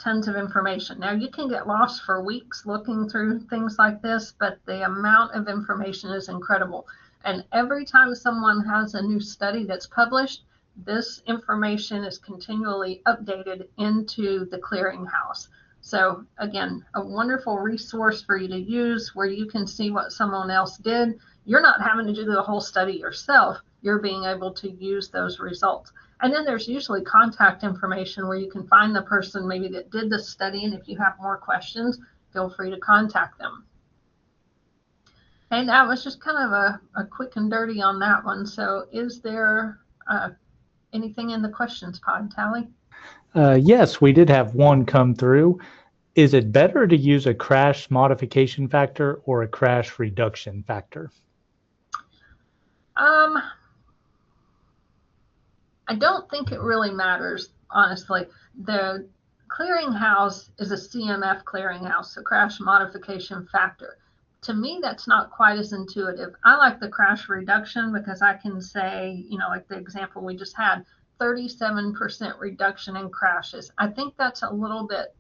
tons of information. Now you can get lost for weeks looking through things like this, but the amount of information is incredible. And every time someone has a new study that's published, this information is continually updated into the clearinghouse. So again, a wonderful resource for you to use where you can see what someone else did. You're not having to do the whole study yourself. You're being able to use those results. And then there's usually contact information where you can find the person maybe that did the study. And if you have more questions, feel free to contact them. And that was just kind of a quick and dirty on that one. So is there anything in the questions pod, Tally? Yes, we did have one come through. Is it better to use a crash modification factor or a crash reduction factor? I don't think it really matters, honestly. The clearinghouse is a CMF clearinghouse, so crash modification factor. To me, that's not quite as intuitive. I like the crash reduction because I can say, like the example we just had, 37% reduction in crashes. I think that's a little bit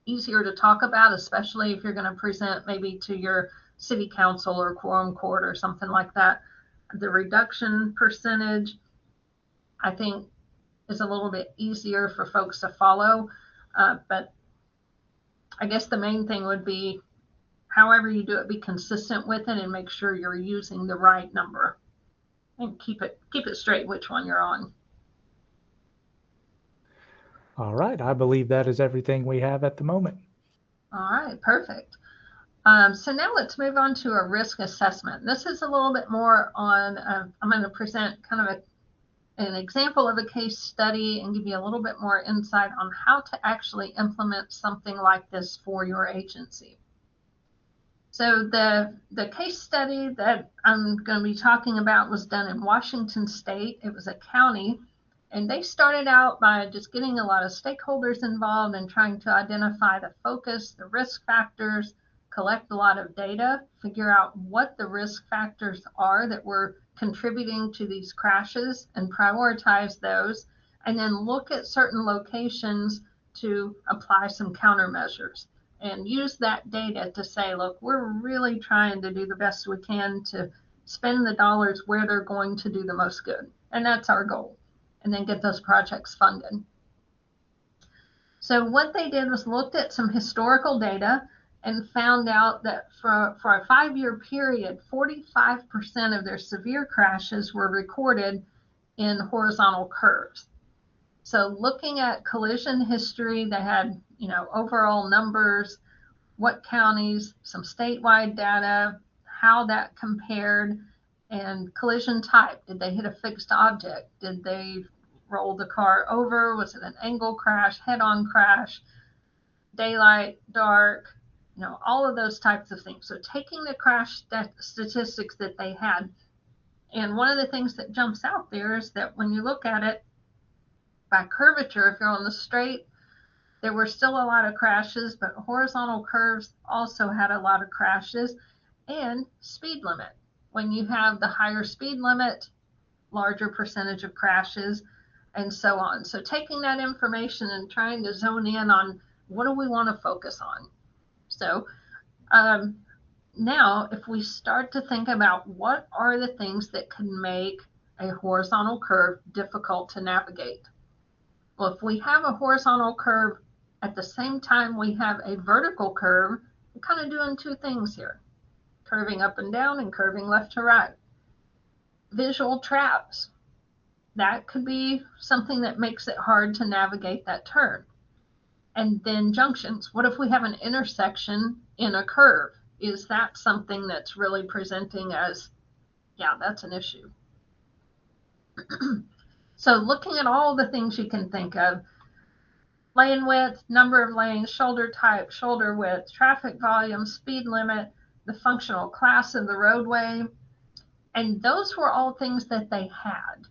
easier to talk about, especially if you're going to present maybe to your city council or quorum court or something like that. The reduction percentage, I think, is a little bit easier for folks to follow. But I guess the main thing would be, however you do it, be consistent with it and make sure you're using the right number and keep it straight which one you're on. All right, I believe that is everything we have at the moment. All right, perfect. So now let's move on to a risk assessment. This is a little bit more on, I'm going to present kind of an example of a case study and give you a little bit more insight on how to actually implement something like this for your agency. So the case study that I'm going to be talking about was done in Washington State. It was a county, and they started out by just getting a lot of stakeholders involved and trying to identify the focus, the risk factors, collect a lot of data, figure out what the risk factors are that were contributing to these crashes and prioritize those, and then look at certain locations to apply some countermeasures and use that data to say, look, we're really trying to do the best we can to spend the dollars where they're going to do the most good. And that's our goal. And then get those projects funded. So what they did was looked at some historical data and found out that for a 5-year period, 45% of their severe crashes were recorded in horizontal curves. So looking at collision history, they had, overall numbers, what counties, some statewide data, how that compared, and collision type. Did they hit a fixed object? Did they roll the car over? Was it an angle crash, head-on crash, daylight, dark, all of those types of things. So taking the crash statistics that they had, and one of the things that jumps out there is that when you look at it by curvature, if you're on the straight, there were still a lot of crashes, but horizontal curves also had a lot of crashes, and speed limit. When you have the higher speed limit, larger percentage of crashes, and so on. So taking that information and trying to zone in on what do we want to focus on. So now if we start to think about what are the things that can make a horizontal curve difficult to navigate. Well, if we have a horizontal curve at the same time we have a vertical curve, we're kind of doing 2 things here, curving up and down and curving left to right. Visual traps, that could be something that makes it hard to navigate that turn. And then junctions, what if we have an intersection in a curve? Is that something that's really presenting as, yeah, that's an issue. So looking at all the things you can think of, lane width, number of lanes, shoulder type, shoulder width, traffic volume, speed limit, the functional class of the roadway, and those were all things that they had.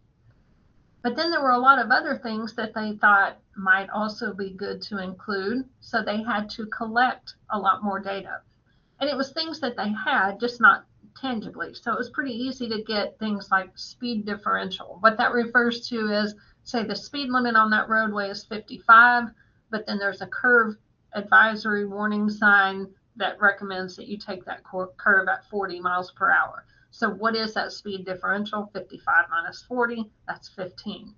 But then there were a lot of other things that they thought might also be good to include, so they had to collect a lot more data. And it was things that they had, just not tangibly. So it was pretty easy to get things like speed differential. What that refers to is, say, the speed limit on that roadway is 55, but then there's a curve advisory warning sign that recommends that you take that curve at 40 miles per hour. So what is that speed differential? 55 minus 40, that's 15.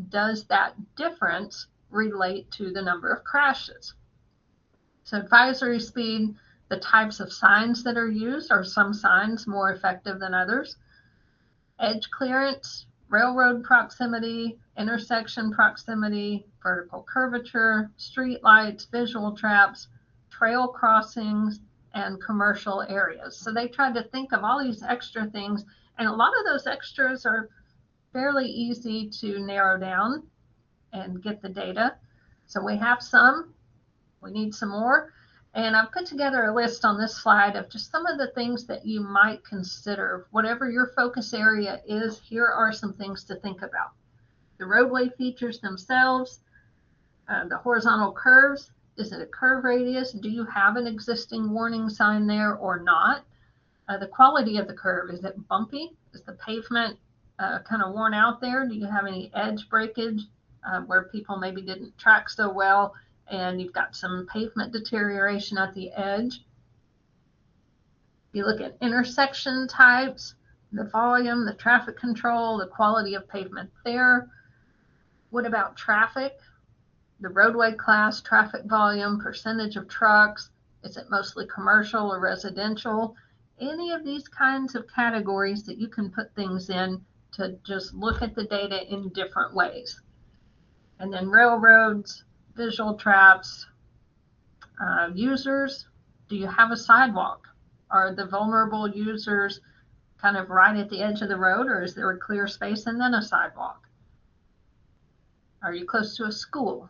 Does that difference relate to the number of crashes? So advisory speed, the types of signs that are used, are some signs more effective than others? Edge clearance, railroad proximity, intersection proximity, vertical curvature, street lights, visual traps, trail crossings, and commercial areas. So they tried to think of all these extra things, and a lot of those extras are fairly easy to narrow down and get the data. So we have some, we need some more. And I've put together a list on this slide of just some of the things that you might consider. Whatever your focus area is, here are some things to think about. The roadway features themselves, the horizontal curves. Is it a curve radius? Do you have an existing warning sign there or not? The quality of the curve, is it bumpy? Is the pavement kind of worn out there? Do you have any edge breakage where people maybe didn't track so well and you've got some pavement deterioration at the edge? You look at intersection types, the volume, the traffic control, the quality of pavement there. What about traffic? The roadway class, traffic volume, percentage of trucks, is it mostly commercial or residential? Any of these kinds of categories that you can put things in to just look at the data in different ways. And then railroads, visual traps, users, do you have a sidewalk? Are the vulnerable users kind of right at the edge of the road, or is there a clear space and then a sidewalk? Are you close to a school?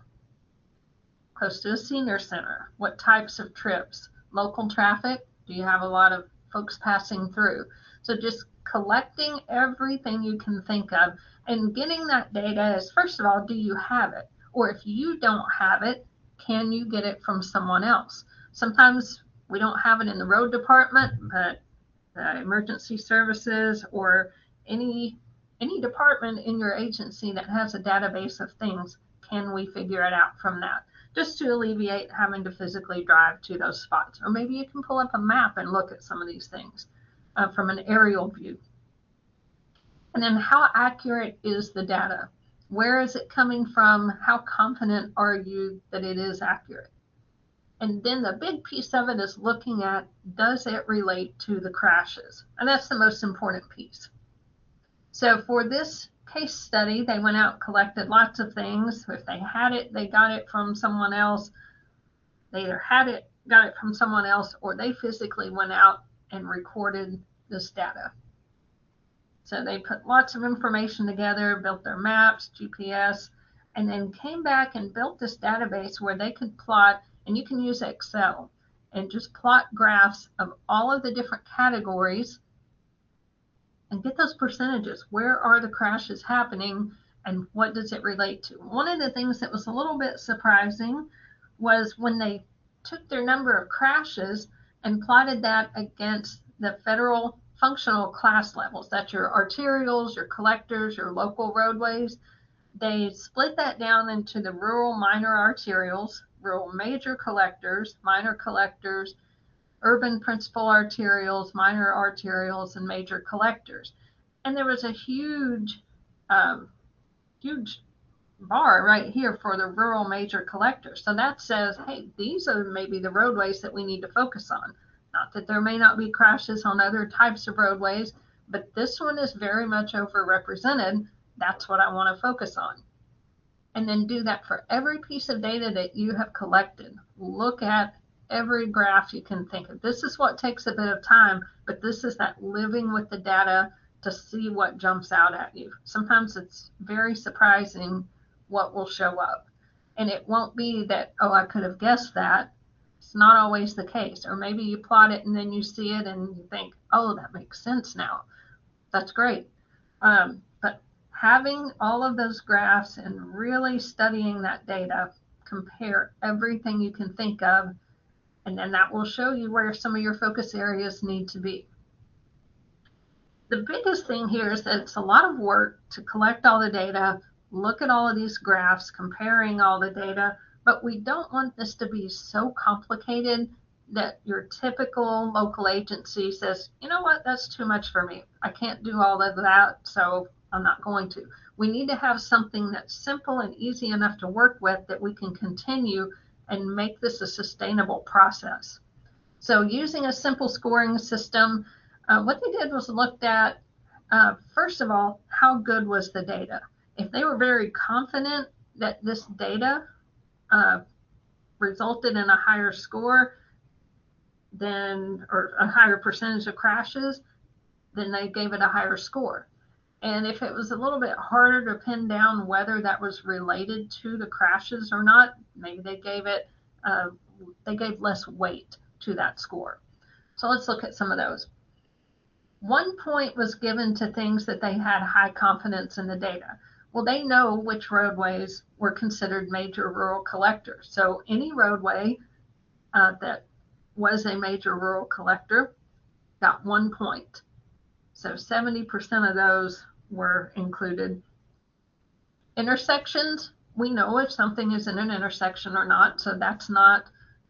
Close to a senior center? What types of trips? Local traffic? Do you have a lot of folks passing through? So just collecting everything you can think of and getting that data is, first of all, do you have it? Or if you don't have it, can you get it from someone else? Sometimes we don't have it in the road department, but the emergency services or any department in your agency that has a database of things, can we figure it out from that? Just to alleviate having to physically drive to those spots. Or maybe you can pull up a map and look at some of these things from an aerial view. And then how accurate is the data? Where is it coming from? How confident are you that it is accurate? And then the big piece of it is looking at, does it relate to the crashes? And that's the most important piece. So for this case study, they went out and collected lots of things. If they had it, they got it from someone else. They either had it, got it from someone else, or they physically went out and recorded this data. So they put lots of information together, built their maps, GPS, and then came back and built this database where they could plot, and you can use Excel, and just plot graphs of all of the different categories and get those percentages. Where are the crashes happening and what does it relate to? One of the things that was a little bit surprising was when they took their number of crashes and plotted that against the federal functional class levels. That's your arterials, your collectors, your local roadways. They split that down into the rural minor arterials, rural major collectors, minor collectors, urban principal arterials, minor arterials, and major collectors. And there was a huge bar right here for the rural major collectors. So that says, hey, these are maybe the roadways that we need to focus on. Not that there may not be crashes on other types of roadways, but this one is very much overrepresented. That's what I want to focus on. And then do that for every piece of data that you have collected. Look at every graph you can think of. This is what takes a bit of time, but this is that living with the data to see what jumps out at you. Sometimes it's very surprising what will show up. And it won't be that, oh, I could have guessed that. It's not always the case. Or maybe you plot it and then you see it and you think, oh, that makes sense now. That's great. But having all of those graphs and really studying that data, compare everything you can think of, and then that will show you where some of your focus areas need to be. The biggest thing here is that it's a lot of work to collect all the data, look at all of these graphs, comparing all the data, but we don't want this to be so complicated that your typical local agency says, you know what, that's too much for me. I can't do all of that, so I'm not going to. We need to have something that's simple and easy enough to work with that we can continue and make this a sustainable process. So using a simple scoring system, what they did was looked at, first of all, how good was the data? If they were very confident that this data resulted in a higher score, then, or a higher percentage of crashes, then they gave it a higher score. And if it was a little bit harder to pin down whether that was related to the crashes or not, maybe they gave less weight to that score. So let's look at some of those. 1 point was given to things that they had high confidence in the data. Well, they know which roadways were considered major rural collectors. So any roadway that was a major rural collector got 1 point. So 70% of those were included. Intersections, we know if something is in an intersection or not, so that's not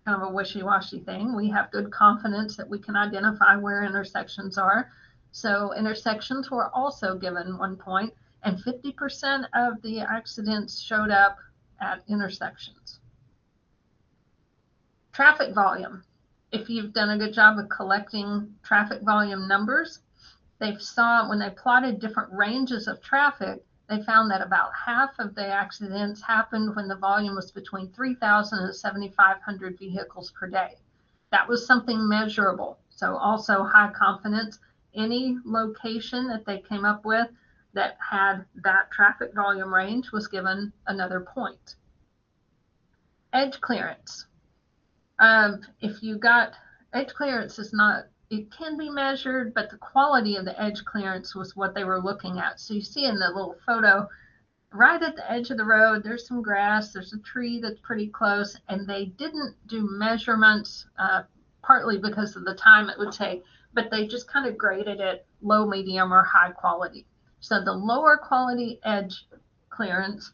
kind of a wishy-washy thing. We have good confidence that we can identify where intersections are. So intersections were also given 1 point, and 50% of the accidents showed up at intersections. Traffic volume. If you've done a good job of collecting traffic volume numbers, they saw when they plotted different ranges of traffic, they found that about half of the accidents happened when the volume was between 3,000 and 7,500 vehicles per day. That was something measurable. So also high confidence. Any location that they came up with that had that traffic volume range was given another point. Edge clearance. If you got edge clearance is not, it can be measured, but the quality of the edge clearance was what they were looking at. So you see in the little photo, right at the edge of the road, there's some grass, there's a tree that's pretty close, and they didn't do measurements, partly because of the time it would take, but they just kind of graded it low, medium, or high quality. So the lower quality edge clearance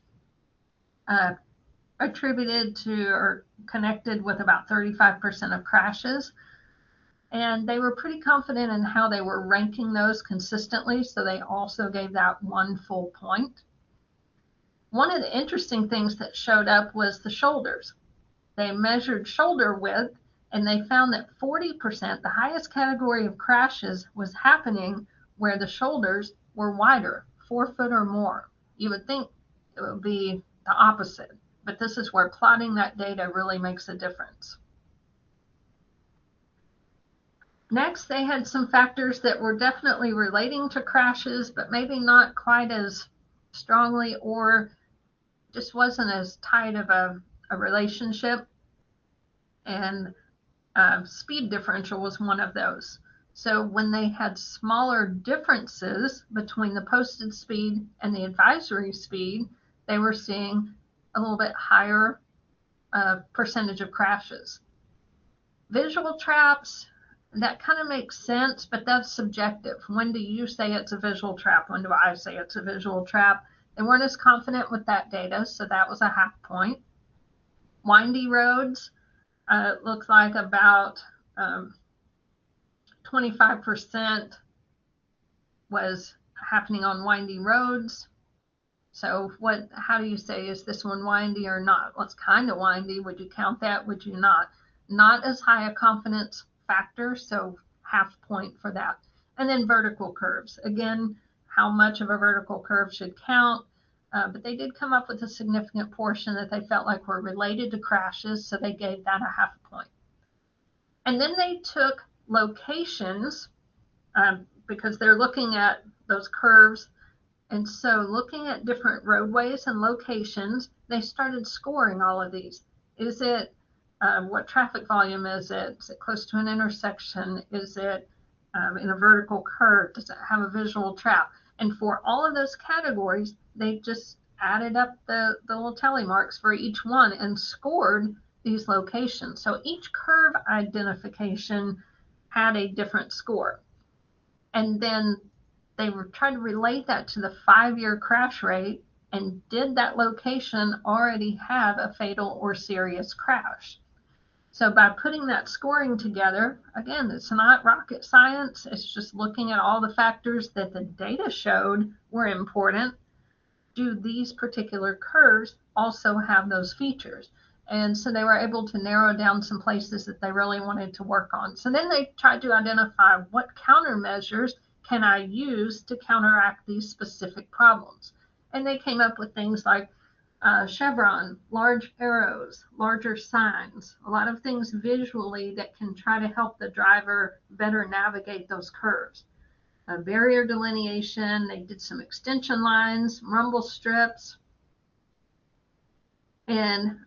attributed to or connected with about 35% of crashes. And they were pretty confident in how they were ranking those consistently, so they also gave that 1 full point. One of the interesting things that showed up was the shoulders. They measured shoulder width, and they found that 40%, the highest category of crashes, was happening where the shoulders were wider, 4 foot or more. You would think it would be the opposite, but this is where plotting that data really makes a difference. Next, they had some factors that were definitely relating to crashes, but maybe not quite as strongly, or just wasn't as tight of a relationship. And speed differential was one of those. So when they had smaller differences between the posted speed and the advisory speed, they were seeing a little bit higher percentage of crashes. Visual traps, that kind of makes sense, but that's subjective. When do you say it's a visual trap? When do I say it's a visual trap? They weren't as confident with that data, so that was a half point. Windy roads, looks like about 25% was happening on windy roads. So how do you say, is this one windy or not? Well, it's kind of windy. Would you count that? Would you not? Not as high a confidence factor, so half point for that. And then vertical curves. Again, how much of a vertical curve should count, but they did come up with a significant portion that they felt like were related to crashes, so they gave that a half point. And then they took locations, because they're looking at those curves. And so looking at different roadways and locations, they started scoring all of these. Is it, what traffic volume is it? Is it close to an intersection? Is it in a vertical curve? Does it have a visual trap? And for all of those categories, they just added up the little tally marks for each one and scored these locations. So each curve identification had a different score. And then they were trying to relate that to the 5-year crash rate, and did that location already have a fatal or serious crash? So by putting that scoring together, again, it's not rocket science. It's just looking at all the factors that the data showed were important. Do these particular curves also have those features? And so they were able to narrow down some places that they really wanted to work on. So then they tried to identify what countermeasures can I use to counteract these specific problems. And they came up with things like chevron, large arrows, larger signs, a lot of things visually that can try to help the driver better navigate those curves. Barrier delineation, they did some extension lines, rumble strips, and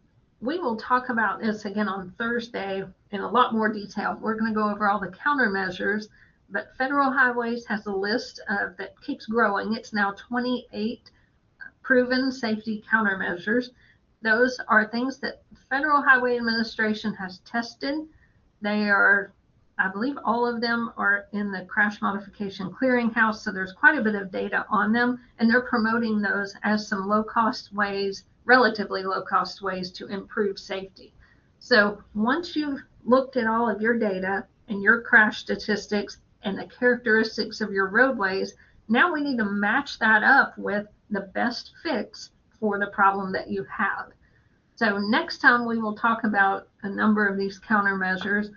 we will talk about this again on Thursday in a lot more detail. We're going to go over all the countermeasures, but Federal Highways has a list that keeps growing. It's now 28 proven safety countermeasures. Those are things that the Federal Highway Administration has tested. They are, I believe all of them are in the Crash Modification Clearinghouse, so there's quite a bit of data on them, and they're promoting those as some low-cost ways, relatively low-cost ways to improve safety. So once you've looked at all of your data and your crash statistics and the characteristics of your roadways, now we need to match that up with the best fix for the problem that you have. So next time we will talk about a number of these countermeasures,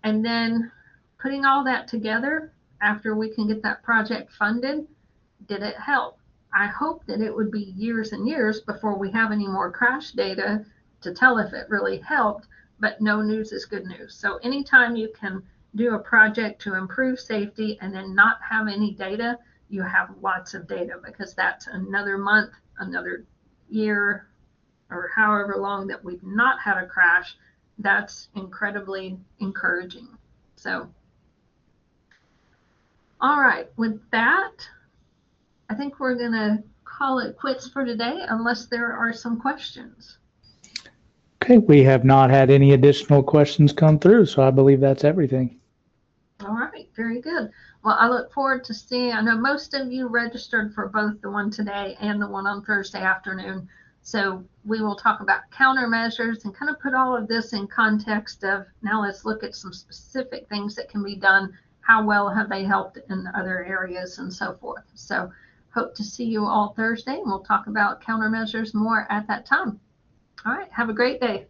and then putting all that together after we can get that project funded. Did it help? I hope that it would be years and years before we have any more crash data to tell if it really helped, but no news is good news. So anytime you can do a project to improve safety and then not have any data, you have lots of data, because that's another month, another year, or however long that we've not had a crash. That's incredibly encouraging. So, all right, with that, I think we're going to call it quits for today, unless there are some questions. Okay, we have not had any additional questions come through, so I believe that's everything. All right, very good. Well, I look forward to seeing, I know most of you registered for both the one today and the one on Thursday afternoon. So we will talk about countermeasures and kind of put all of this in context of, now let's look at some specific things that can be done. How well have they helped in other areas and so forth. So hope to see you all Thursday, and we'll talk about countermeasures more at that time. All right, have a great day.